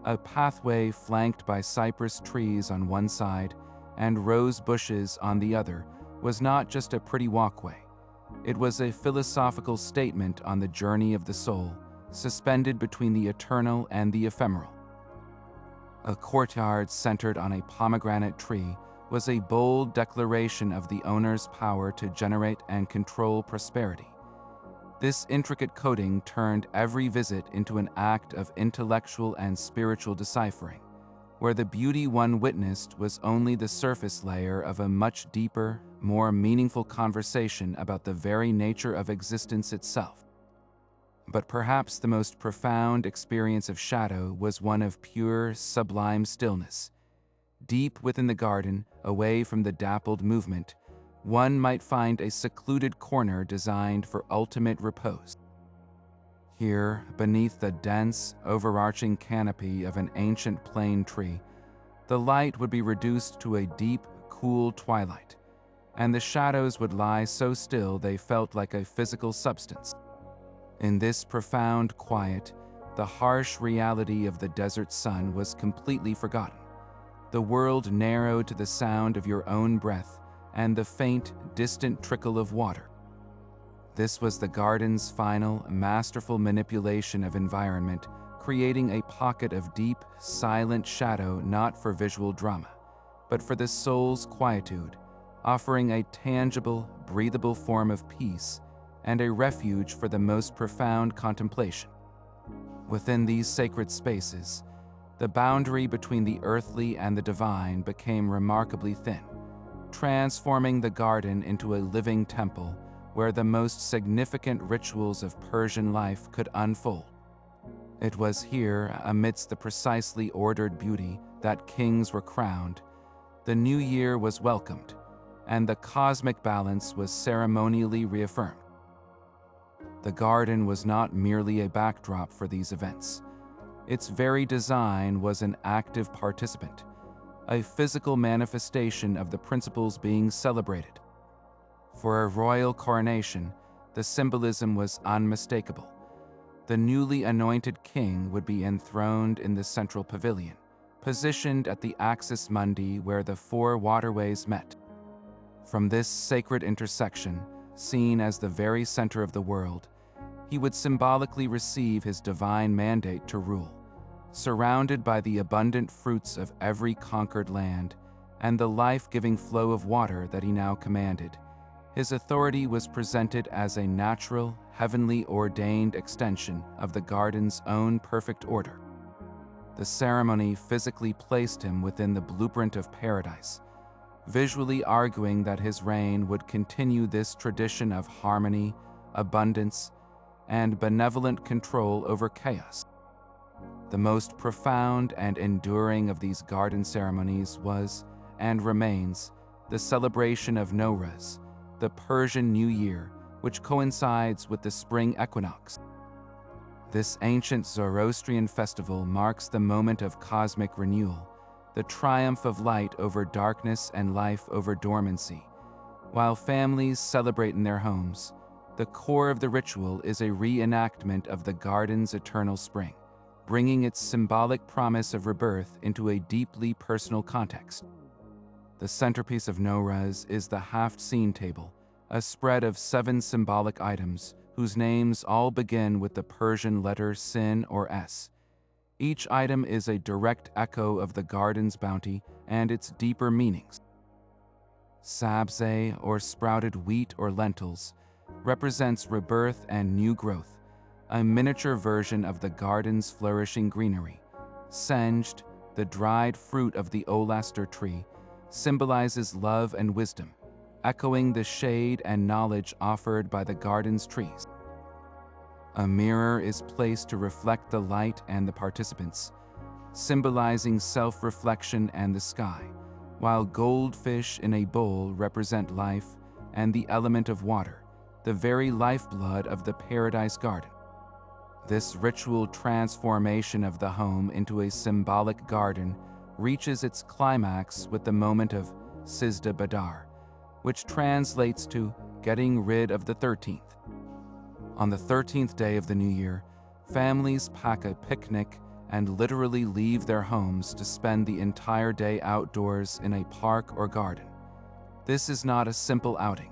A pathway flanked by cypress trees on one side and rose bushes on the other was not just a pretty walkway. It was a philosophical statement on the journey of the soul, suspended between the eternal and the ephemeral. A courtyard centered on a pomegranate tree was a bold declaration of the owner's power to generate and control prosperity. This intricate coding turned every visit into an act of intellectual and spiritual deciphering, where the beauty one witnessed was only the surface layer of a much deeper, more meaningful conversation about the very nature of existence itself. But perhaps the most profound experience of shadow was one of pure, sublime stillness. Deep within the garden, away from the dappled movement, one might find a secluded corner designed for ultimate repose. Here, beneath the dense, overarching canopy of an ancient plane tree, the light would be reduced to a deep, cool twilight, and the shadows would lie so still they felt like a physical substance. In this profound quiet, the harsh reality of the desert sun was completely forgotten. The world narrowed to the sound of your own breath and the faint, distant trickle of water. This was the garden's final, masterful manipulation of environment, creating a pocket of deep, silent shadow not for visual drama, but for the soul's quietude, offering a tangible, breathable form of peace and a refuge for the most profound contemplation. Within these sacred spaces, the boundary between the earthly and the divine became remarkably thin, transforming the garden into a living temple where the most significant rituals of Persian life could unfold. It was here, amidst the precisely ordered beauty, that kings were crowned, the new year was welcomed, and the cosmic balance was ceremonially reaffirmed. The garden was not merely a backdrop for these events. Its very design was an active participant, a physical manifestation of the principles being celebrated. For a royal coronation, the symbolism was unmistakable. The newly anointed king would be enthroned in the central pavilion, positioned at the axis mundi where the four waterways met. From this sacred intersection, seen as the very center of the world, he would symbolically receive his divine mandate to rule, surrounded by the abundant fruits of every conquered land and the life-giving flow of water that he now commanded. His authority was presented as a natural, heavenly ordained extension of the garden's own perfect order. The ceremony physically placed him within the blueprint of paradise, visually arguing that his reign would continue this tradition of harmony, abundance, and benevolent control over chaos. The most profound and enduring of these garden ceremonies was, and remains, the celebration of Nowruz, the Persian New Year, which coincides with the spring equinox. This ancient Zoroastrian festival marks the moment of cosmic renewal, the triumph of light over darkness and life over dormancy. While families celebrate in their homes, the core of the ritual is a reenactment of the garden's eternal spring, bringing its symbolic promise of rebirth into a deeply personal context. The centerpiece of Nowruz is the Haft-Seen table, a spread of 7 symbolic items whose names all begin with the Persian letter Sin or S. Each item is a direct echo of the garden's bounty and its deeper meanings. Sabzeh, or sprouted wheat or lentils, represents rebirth and new growth, a miniature version of the garden's flourishing greenery. Senged, the dried fruit of the olaster tree, symbolizes love and wisdom, echoing the shade and knowledge offered by the garden's trees. A mirror is placed to reflect the light and the participants, symbolizing self-reflection and the sky, while goldfish in a bowl represent life and the element of water, the very lifeblood of the paradise garden. This ritual transformation of the home into a symbolic garden reaches its climax with the moment of Sizda Badar, which translates to getting rid of the 13th. On the 13th day of the new year, families pack a picnic and literally leave their homes to spend the entire day outdoors in a park or garden. This is not a simple outing.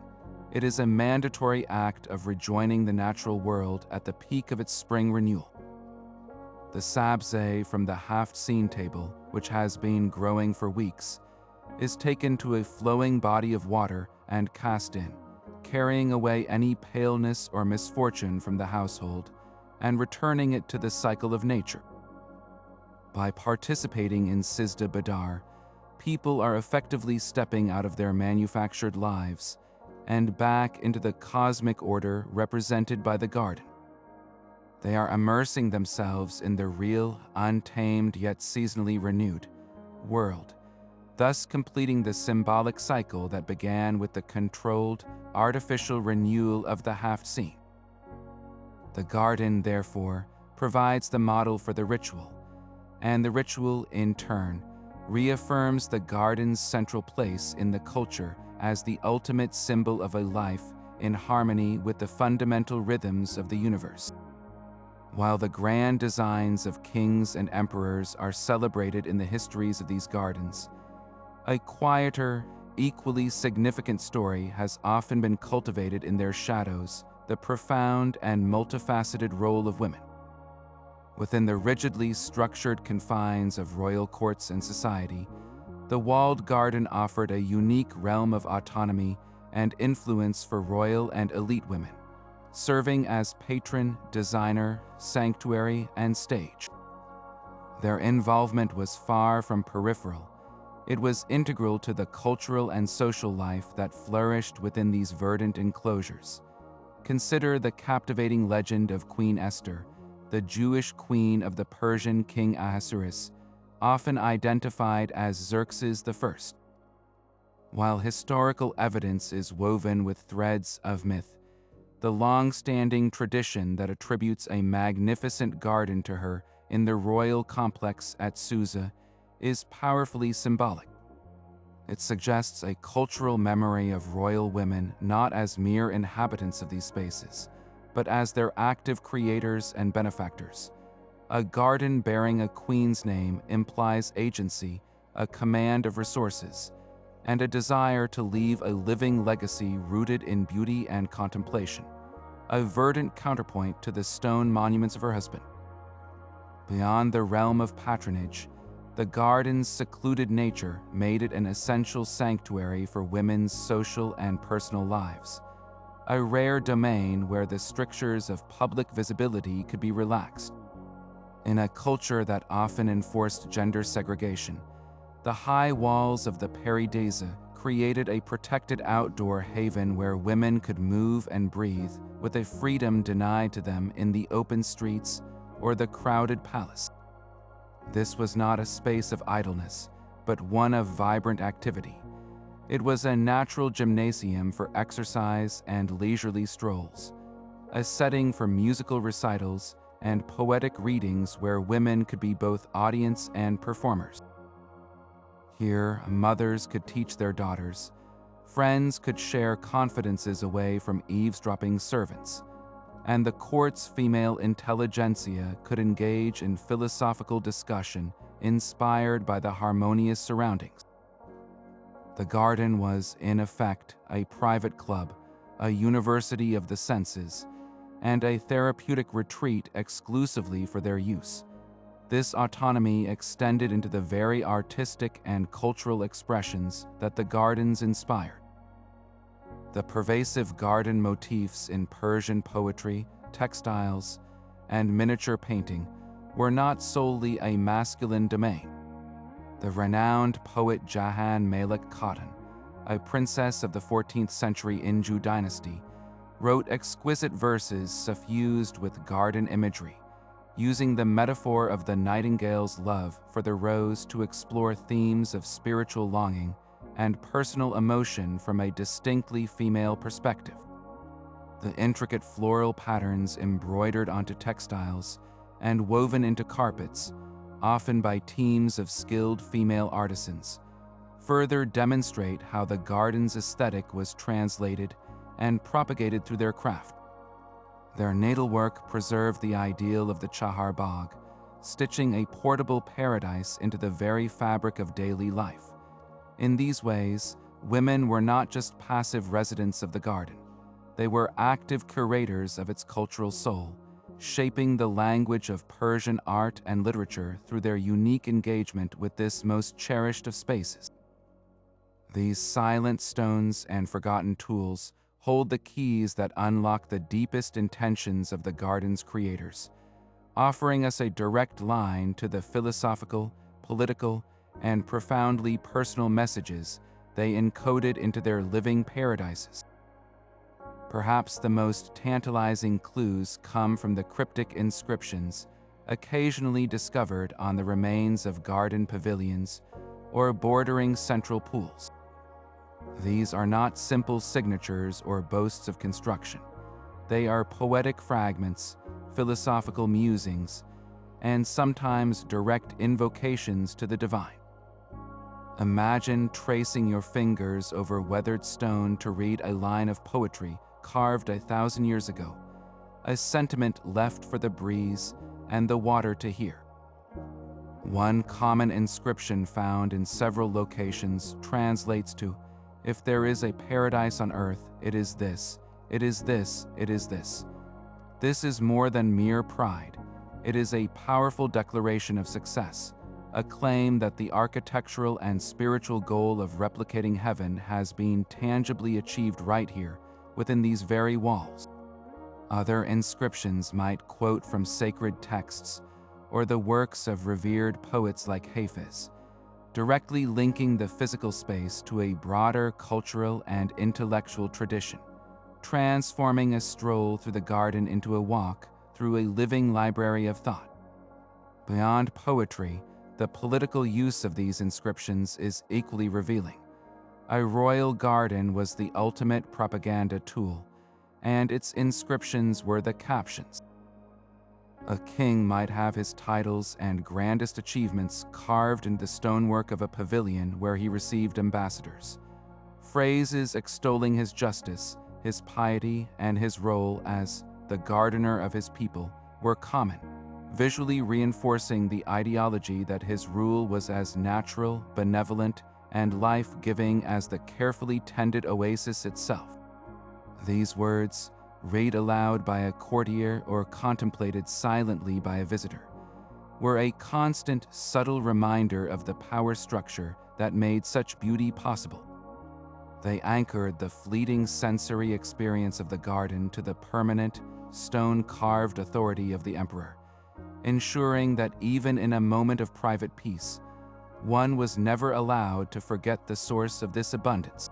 It is a mandatory act of rejoining the natural world at the peak of its spring renewal. The sabzeh from the Haft-Seen table, which has been growing for weeks, is taken to a flowing body of water and cast in, carrying away any paleness or misfortune from the household and returning it to the cycle of nature. By participating in Sizda Badar, people are effectively stepping out of their manufactured lives and back into the cosmic order represented by the garden. They are immersing themselves in the real, untamed yet seasonally renewed world, thus completing the symbolic cycle that began with the controlled, artificial renewal of the Haft-Seen. The garden, therefore, provides the model for the ritual, and the ritual, in turn, reaffirms the garden's central place in the culture as the ultimate symbol of a life in harmony with the fundamental rhythms of the universe. While the grand designs of kings and emperors are celebrated in the histories of these gardens, a quieter, equally significant story has often been cultivated in their shadows, the profound and multifaceted role of women. Within the rigidly structured confines of royal courts and society, the walled garden offered a unique realm of autonomy and influence for royal and elite women, serving as patron, designer, sanctuary, and stage. Their involvement was far from peripheral. It was integral to the cultural and social life that flourished within these verdant enclosures. Consider the captivating legend of Queen Esther, the Jewish queen of the Persian king Ahasuerus, often identified as Xerxes I. While historical evidence is woven with threads of myth, the long-standing tradition that attributes a magnificent garden to her in the royal complex at Susa is powerfully symbolic. It suggests a cultural memory of royal women not as mere inhabitants of these spaces, but as their active creators and benefactors. A garden bearing a queen's name implies agency, a command of resources, and a desire to leave a living legacy rooted in beauty and contemplation, a verdant counterpoint to the stone monuments of her husband. Beyond the realm of patronage, the garden's secluded nature made it an essential sanctuary for women's social and personal lives, a rare domain where the strictures of public visibility could be relaxed. In a culture that often enforced gender segregation, the high walls of the pairi-daeza created a protected outdoor haven where women could move and breathe with a freedom denied to them in the open streets or the crowded palace. This was not a space of idleness, but one of vibrant activity. It was a natural gymnasium for exercise and leisurely strolls, a setting for musical recitals and poetic readings where women could be both audience and performers. Here, mothers could teach their daughters, friends could share confidences away from eavesdropping servants, and the court's female intelligentsia could engage in philosophical discussion inspired by the harmonious surroundings. The garden was, in effect, a private club, a university of the senses, and a therapeutic retreat exclusively for their use. This autonomy extended into the very artistic and cultural expressions that the gardens inspired. The pervasive garden motifs in Persian poetry, textiles, and miniature painting were not solely a masculine domain. The renowned poet Jahan Malik Khatun, a princess of the 14th century Inju dynasty, wrote exquisite verses suffused with garden imagery, using the metaphor of the nightingale's love for the rose to explore themes of spiritual longing and personal emotion from a distinctly female perspective. The intricate floral patterns embroidered onto textiles and woven into carpets, often by teams of skilled female artisans, further demonstrate how the garden's aesthetic was translated and propagated through their craft. Their needlework preserved the ideal of the Chahar Bagh, stitching a portable paradise into the very fabric of daily life. In these ways, women were not just passive residents of the garden. They were active curators of its cultural soul, shaping the language of Persian art and literature through their unique engagement with this most cherished of spaces. These silent stones and forgotten tools hold the keys that unlock the deepest intentions of the garden's creators, offering us a direct line to the philosophical, political, and profoundly personal messages they encoded into their living paradises. Perhaps the most tantalizing clues come from the cryptic inscriptions occasionally discovered on the remains of garden pavilions or bordering central pools. These are not simple signatures or boasts of construction. They are poetic fragments, philosophical musings, and sometimes direct invocations to the divine. Imagine tracing your fingers over weathered stone to read a line of poetry carved 1,000 years ago, a sentiment left for the breeze and the water to hear. One common inscription found in several locations translates to, "If there is a paradise on earth, it is this, it is this, it is this." This is more than mere pride. It is a powerful declaration of success, a claim that the architectural and spiritual goal of replicating heaven has been tangibly achieved right here, within these very walls. Other inscriptions might quote from sacred texts or the works of revered poets like Hafiz, directly linking the physical space to a broader cultural and intellectual tradition, transforming a stroll through the garden into a walk through a living library of thought. Beyond poetry, the political use of these inscriptions is equally revealing. A royal garden was the ultimate propaganda tool, and its inscriptions were the captions. A king might have his titles and grandest achievements carved into the stonework of a pavilion where he received ambassadors. Phrases extolling his justice, his piety, and his role as the gardener of his people were common, visually reinforcing the ideology that his rule was as natural, benevolent, and life-giving as the carefully tended oasis itself. These words, read aloud by a courtier or contemplated silently by a visitor, were a constant, subtle reminder of the power structure that made such beauty possible. They anchored the fleeting sensory experience of the garden to the permanent, stone-carved authority of the emperor, ensuring that even in a moment of private peace, one was never allowed to forget the source of this abundance.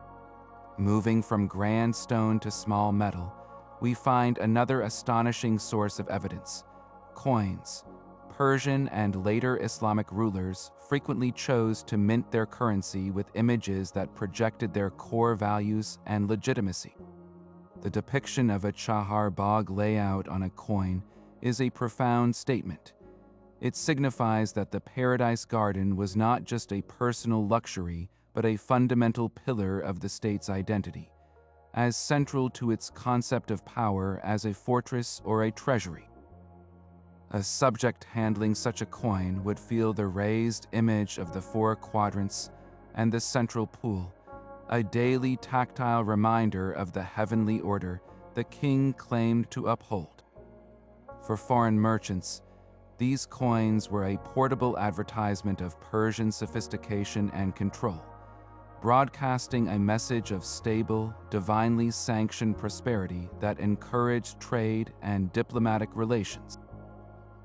Moving from grand stone to small metal, we find another astonishing source of evidence: coins. Persian and later Islamic rulers frequently chose to mint their currency with images that projected their core values and legitimacy. The depiction of a Chahar Bagh layout on a coin is a profound statement. It signifies that the paradise garden was not just a personal luxury, but a fundamental pillar of the state's identity, as central to its concept of power as a fortress or a treasury. A subject handling such a coin would feel the raised image of the four quadrants and the central pool, a daily tactile reminder of the heavenly order the king claimed to uphold. For foreign merchants, these coins were a portable advertisement of Persian sophistication and control, broadcasting a message of stable, divinely sanctioned prosperity that encouraged trade and diplomatic relations.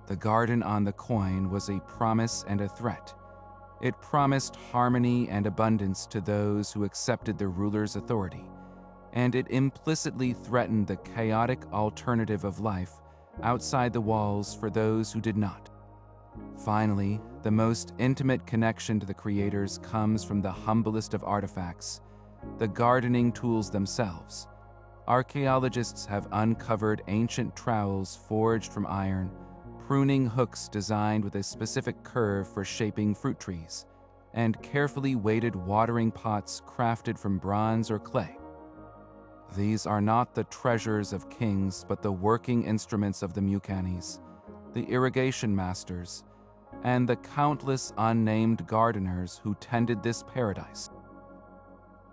The garden on the coin was a promise and a threat. It promised harmony and abundance to those who accepted the ruler's authority, and it implicitly threatened the chaotic alternative of life outside the walls for those who did not. Finally, the most intimate connection to the creators comes from the humblest of artifacts, the gardening tools themselves. Archaeologists have uncovered ancient trowels forged from iron, pruning hooks designed with a specific curve for shaping fruit trees, and carefully weighted watering pots crafted from bronze or clay. These are not the treasures of kings, but the working instruments of the mukanis, the irrigation masters, and the countless unnamed gardeners who tended this paradise.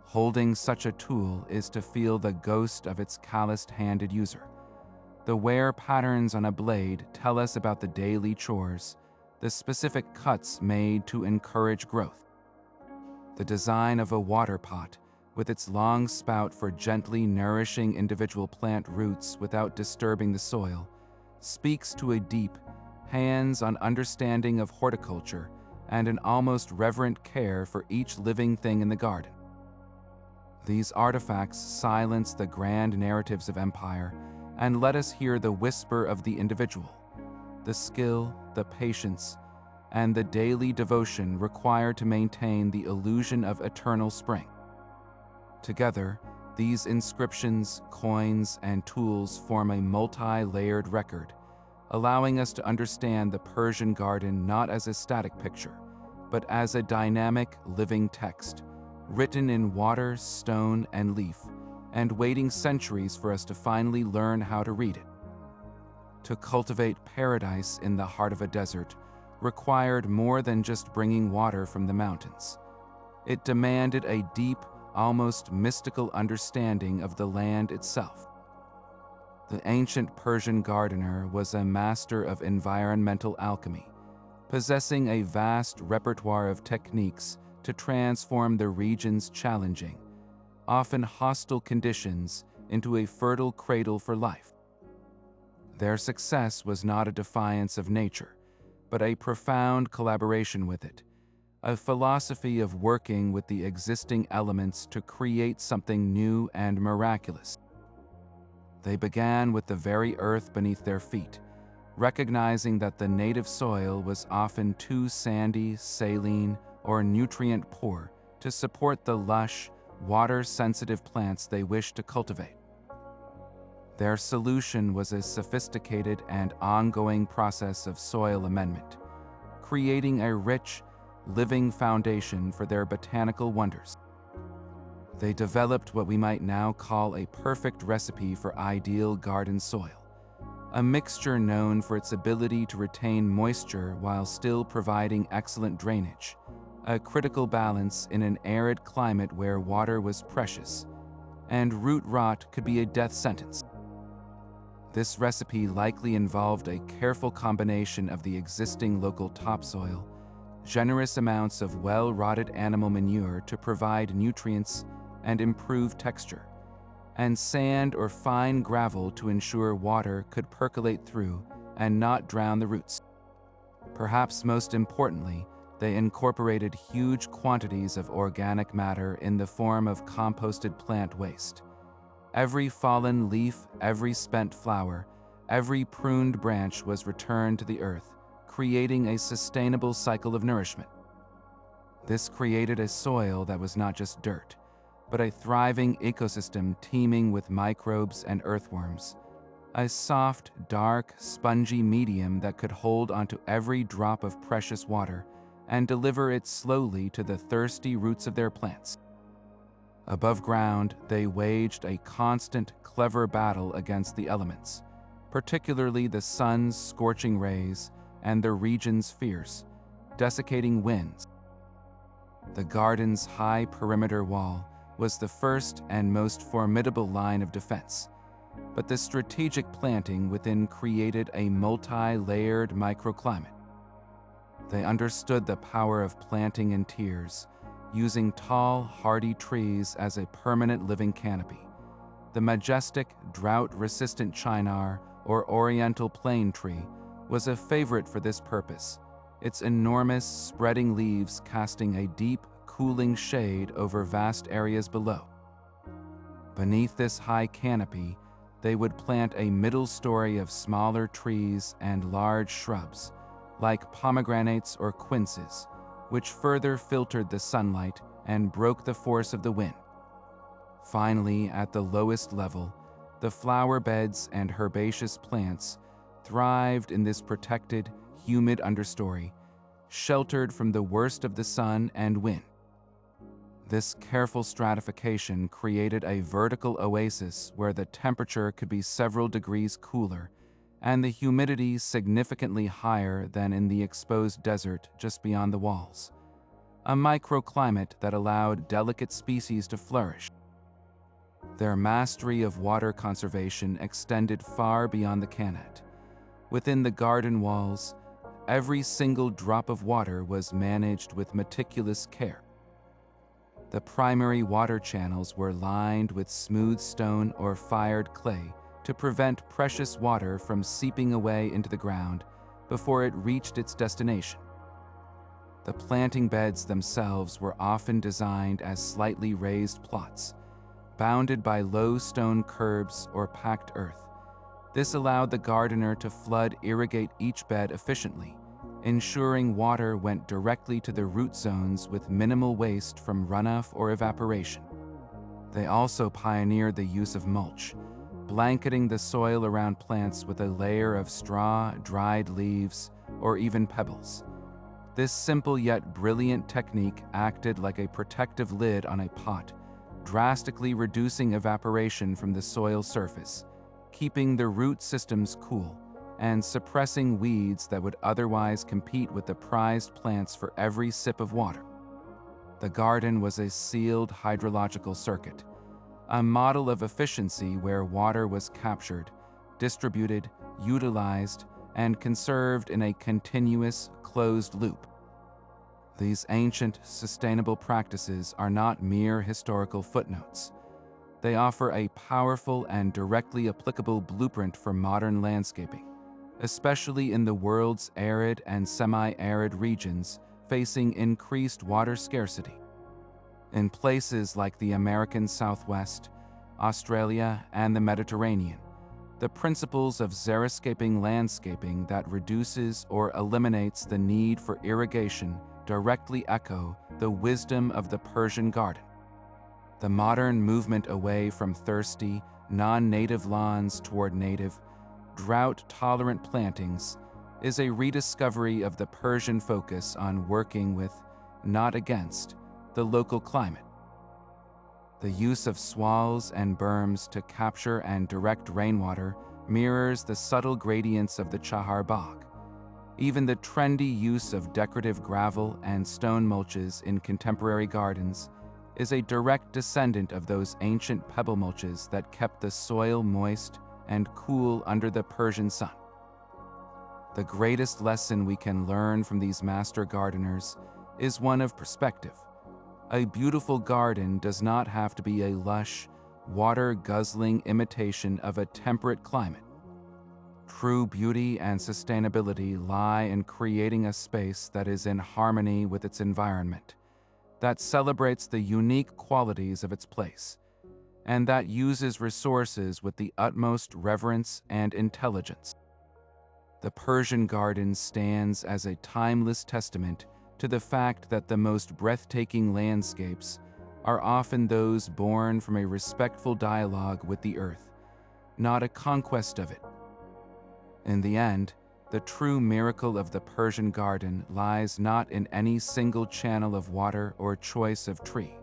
Holding such a tool is to feel the ghost of its calloused-handed user. The wear patterns on a blade tell us about the daily chores, the specific cuts made to encourage growth. The design of a water pot, with its long spout for gently nourishing individual plant roots without disturbing the soil, speaks to a deep, hands-on understanding of horticulture and an almost reverent care for each living thing in the garden. These artifacts silence the grand narratives of empire and let us hear the whisper of the individual, the skill, the patience, and the daily devotion required to maintain the illusion of eternal spring. Together, these inscriptions, coins, and tools form a multi-layered record, allowing us to understand the Persian garden not as a static picture, but as a dynamic, living text, written in water, stone, and leaf, and waiting centuries for us to finally learn how to read it. To cultivate paradise in the heart of a desert required more than just bringing water from the mountains. It demanded a deep, almost mystical understanding of the land itself. The ancient Persian gardener was a master of environmental alchemy, possessing a vast repertoire of techniques to transform the region's challenging, often hostile conditions into a fertile cradle for life. Their success was not a defiance of nature, but a profound collaboration with it, a philosophy of working with the existing elements to create something new and miraculous. They began with the very earth beneath their feet, recognizing that the native soil was often too sandy, saline, or nutrient-poor to support the lush, water-sensitive plants they wished to cultivate. Their solution was a sophisticated and ongoing process of soil amendment, creating a rich, living foundation for their botanical wonders. They developed what we might now call a perfect recipe for ideal garden soil, a mixture known for its ability to retain moisture while still providing excellent drainage, a critical balance in an arid climate where water was precious, and root rot could be a death sentence. This recipe likely involved a careful combination of the existing local topsoil, generous amounts of well-rotted animal manure to provide nutrients and improve texture, and sand or fine gravel to ensure water could percolate through and not drown the roots. Perhaps most importantly, they incorporated huge quantities of organic matter in the form of composted plant waste. Every fallen leaf, every spent flower, every pruned branch was returned to the earth, creating a sustainable cycle of nourishment. This created a soil that was not just dirt, but a thriving ecosystem teeming with microbes and earthworms, a soft, dark, spongy medium that could hold onto every drop of precious water and deliver it slowly to the thirsty roots of their plants. Above ground, they waged a constant, clever battle against the elements, particularly the sun's scorching rays and the region's fierce, desiccating winds. The garden's high perimeter wall was the first and most formidable line of defense, but the strategic planting within created a multi-layered microclimate. They understood the power of planting in tiers, using tall, hardy trees as a permanent living canopy. The majestic, drought-resistant chinar or oriental plane tree was a favorite for this purpose, its enormous, spreading leaves casting a deep, cooling shade over vast areas below. Beneath this high canopy, they would plant a middle story of smaller trees and large shrubs, like pomegranates or quinces, which further filtered the sunlight and broke the force of the wind. Finally, at the lowest level, the flower beds and herbaceous plants thrived in this protected, humid understory, sheltered from the worst of the sun and wind. This careful stratification created a vertical oasis where the temperature could be several degrees cooler and the humidity significantly higher than in the exposed desert just beyond the walls, a microclimate that allowed delicate species to flourish. Their mastery of water conservation extended far beyond the Qanat. Within the garden walls, every single drop of water was managed with meticulous care. The primary water channels were lined with smooth stone or fired clay to prevent precious water from seeping away into the ground before it reached its destination. The planting beds themselves were often designed as slightly raised plots, bounded by low stone curbs or packed earth. This allowed the gardener to irrigate each bed efficiently, ensuring water went directly to the root zones with minimal waste from runoff or evaporation. They also pioneered the use of mulch, blanketing the soil around plants with a layer of straw, dried leaves, or even pebbles. This simple yet brilliant technique acted like a protective lid on a pot, drastically reducing evaporation from the soil surface, keeping the root systems cool, and suppressing weeds that would otherwise compete with the prized plants for every sip of water. The garden was a sealed hydrological circuit, a model of efficiency where water was captured, distributed, utilized, and conserved in a continuous, closed loop. These ancient, sustainable practices are not mere historical footnotes. They offer a powerful and directly applicable blueprint for modern landscaping, especially in the world's arid and semi-arid regions facing increased water scarcity. In places like the American Southwest, Australia, and the Mediterranean, the principles of xeriscaping landscaping that reduces or eliminates the need for irrigation directly echo the wisdom of the Persian garden. The modern movement away from thirsty, non-native lawns toward native, drought-tolerant plantings is a rediscovery of the Persian focus on working with, not against, the local climate. The use of swales and berms to capture and direct rainwater mirrors the subtle gradients of the Chahar Bagh. Even the trendy use of decorative gravel and stone mulches in contemporary gardens is a direct descendant of those ancient pebble mulches that kept the soil moist and cool under the Persian sun. The greatest lesson we can learn from these master gardeners is one of perspective. A beautiful garden does not have to be a lush, water-guzzling imitation of a temperate climate. True beauty and sustainability lie in creating a space that is in harmony with its environment, that celebrates the unique qualities of its place, and that uses resources with the utmost reverence and intelligence. The Persian garden stands as a timeless testament to the fact that the most breathtaking landscapes are often those born from a respectful dialogue with the earth, not a conquest of it. In the end, the true miracle of the Persian garden lies not in any single channel of water or choice of tree,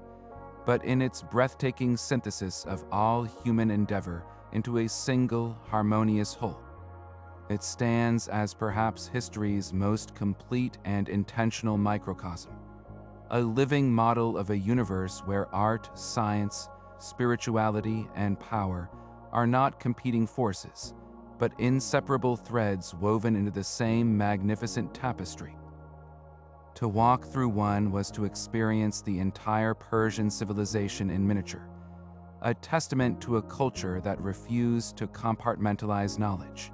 but in its breathtaking synthesis of all human endeavor into a single, harmonious whole. It stands as perhaps history's most complete and intentional microcosm, a living model of a universe where art, science, spirituality, and power are not competing forces, but inseparable threads woven into the same magnificent tapestry. To walk through one was to experience the entire Persian civilization in miniature, a testament to a culture that refused to compartmentalize knowledge,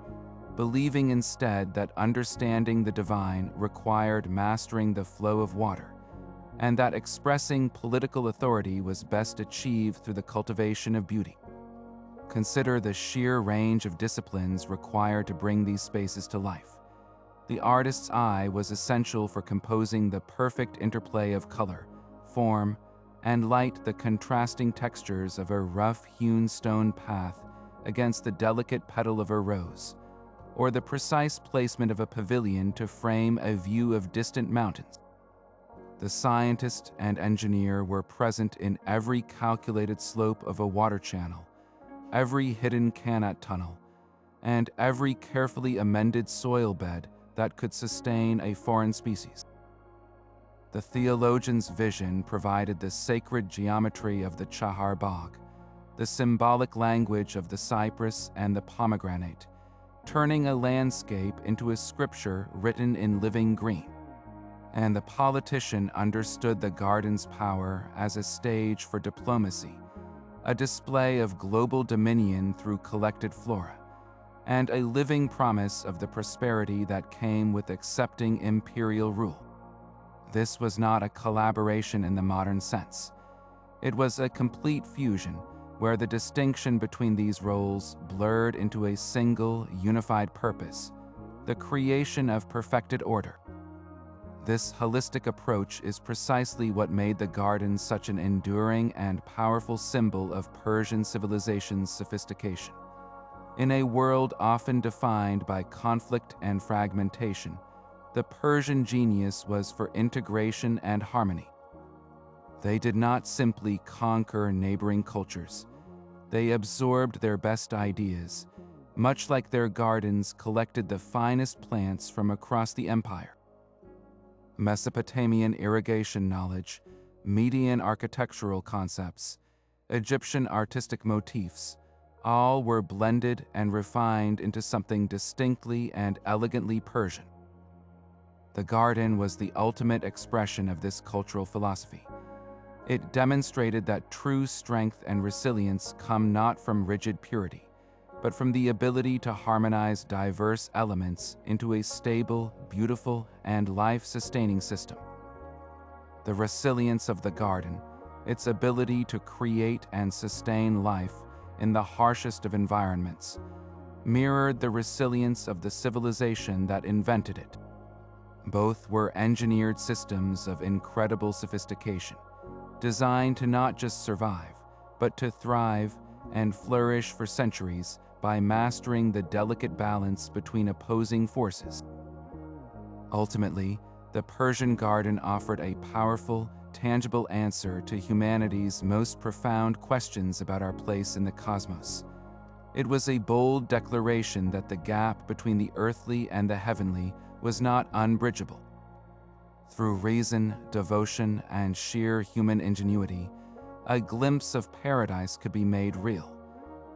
believing instead that understanding the divine required mastering the flow of water, and that expressing political authority was best achieved through the cultivation of beauty. Consider the sheer range of disciplines required to bring these spaces to life. The artist's eye was essential for composing the perfect interplay of color, form, and light, the contrasting textures of a rough-hewn stone path against the delicate petal of a rose, or the precise placement of a pavilion to frame a view of distant mountains. The scientist and engineer were present in every calculated slope of a water channel, every hidden Qanat tunnel, and every carefully amended soil bed that could sustain a foreign species. The theologian's vision provided the sacred geometry of the Chahar Bagh, the symbolic language of the cypress and the pomegranate, turning a landscape into a scripture written in living green. And the politician understood the garden's power as a stage for diplomacy, a display of global dominion through collected flora, and a living promise of the prosperity that came with accepting imperial rule. This was not a collaboration in the modern sense. It was a complete fusion, where the distinction between these roles blurred into a single, unified purpose, the creation of perfected order. This holistic approach is precisely what made the garden such an enduring and powerful symbol of Persian civilization's sophistication. In a world often defined by conflict and fragmentation, the Persian genius was for integration and harmony. They did not simply conquer neighboring cultures. They absorbed their best ideas, much like their gardens collected the finest plants from across the empire. Mesopotamian irrigation knowledge, Median architectural concepts, Egyptian artistic motifs, all were blended and refined into something distinctly and elegantly Persian. The garden was the ultimate expression of this cultural philosophy. It demonstrated that true strength and resilience come not from rigid purity, but from the ability to harmonize diverse elements into a stable, beautiful, and life-sustaining system. The resilience of the garden, its ability to create and sustain life in the harshest of environments, mirrored the resilience of the civilization that invented it. Both were engineered systems of incredible sophistication, designed to not just survive, but to thrive and flourish for centuries by mastering the delicate balance between opposing forces. Ultimately, the Persian garden offered a powerful, tangible answer to humanity's most profound questions about our place in the cosmos. It was a bold declaration that the gap between the earthly and the heavenly was not unbridgeable. Through reason, devotion, and sheer human ingenuity, a glimpse of paradise could be made real.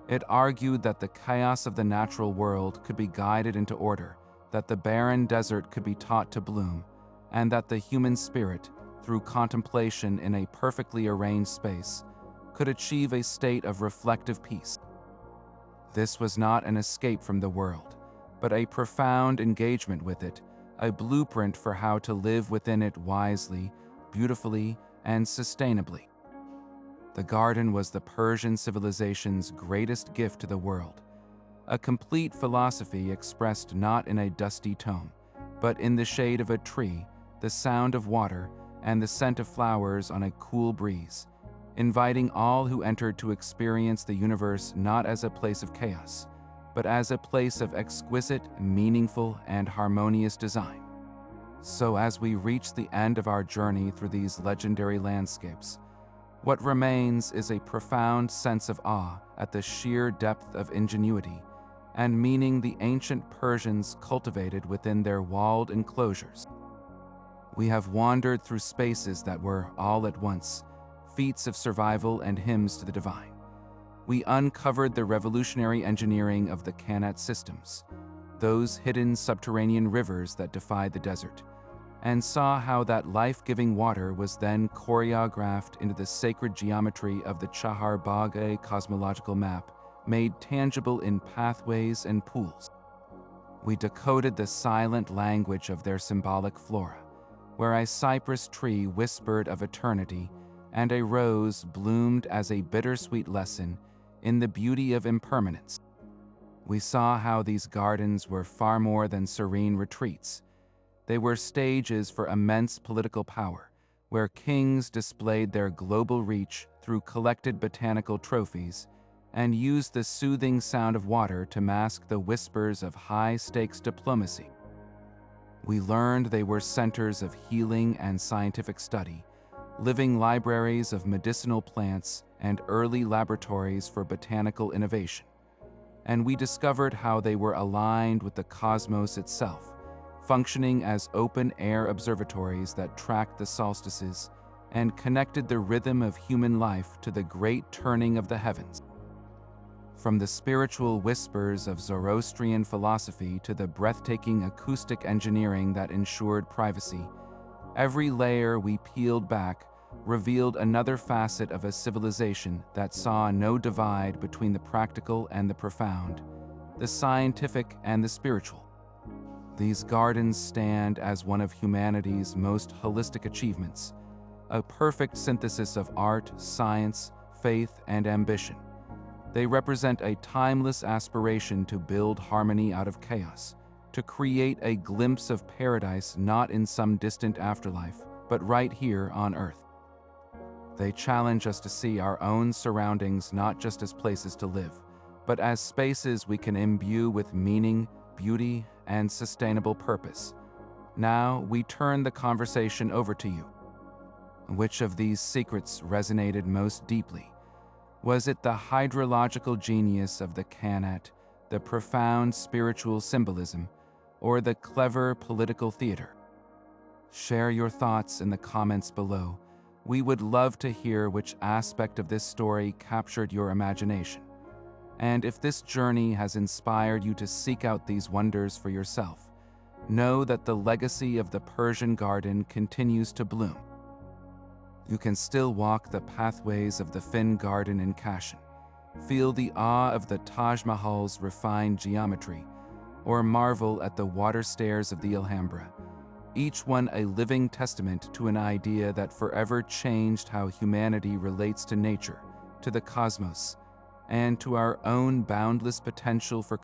It argued that the chaos of the natural world could be guided into order, that the barren desert could be taught to bloom, and that the human spirit, through contemplation in a perfectly arranged space, could achieve a state of reflective peace. This was not an escape from the world, but a profound engagement with it, a blueprint for how to live within it wisely, beautifully, and sustainably. The garden was the Persian civilization's greatest gift to the world, a complete philosophy expressed not in a dusty tome, but in the shade of a tree, the sound of water, and the scent of flowers on a cool breeze, inviting all who entered to experience the universe not as a place of chaos, but as a place of exquisite, meaningful, and harmonious design. So as we reach the end of our journey through these legendary landscapes, what remains is a profound sense of awe at the sheer depth of ingenuity and meaning the ancient Persians cultivated within their walled enclosures. We have wandered through spaces that were, all at once, feats of survival and hymns to the divine. We uncovered the revolutionary engineering of the Qanat systems, those hidden subterranean rivers that defied the desert, and saw how that life-giving water was then choreographed into the sacred geometry of the Chahar Bagh cosmological map, made tangible in pathways and pools. We decoded the silent language of their symbolic flora, where a cypress tree whispered of eternity and a rose bloomed as a bittersweet lesson in the beauty of impermanence. We saw how these gardens were far more than serene retreats. They were stages for immense political power, where kings displayed their global reach through collected botanical trophies and used the soothing sound of water to mask the whispers of high-stakes diplomacy. We learned they were centers of healing and scientific study, living libraries of medicinal plants and early laboratories for botanical innovation. And we discovered how they were aligned with the cosmos itself, functioning as open-air observatories that tracked the solstices and connected the rhythm of human life to the great turning of the heavens. From the spiritual whispers of Zoroastrian philosophy to the breathtaking acoustic engineering that ensured privacy, every layer we peeled back revealed another facet of a civilization that saw no divide between the practical and the profound, the scientific and the spiritual. These gardens stand as one of humanity's most holistic achievements, a perfect synthesis of art, science, faith, and ambition. They represent a timeless aspiration to build harmony out of chaos, to create a glimpse of paradise not in some distant afterlife, but right here on Earth. They challenge us to see our own surroundings not just as places to live, but as spaces we can imbue with meaning, beauty, and sustainable purpose. Now, we turn the conversation over to you. Which of these secrets resonated most deeply? Was it the hydrological genius of the Qanat, the profound spiritual symbolism, or the clever political theater? Share your thoughts in the comments below. We would love to hear which aspect of this story captured your imagination. And if this journey has inspired you to seek out these wonders for yourself, know that the legacy of the Persian garden continues to bloom. You can still walk the pathways of the Finn Garden in Kashan, feel the awe of the Taj Mahal's refined geometry, or marvel at the water stairs of the Alhambra, each one a living testament to an idea that forever changed how humanity relates to nature, to the cosmos, and to our own boundless potential for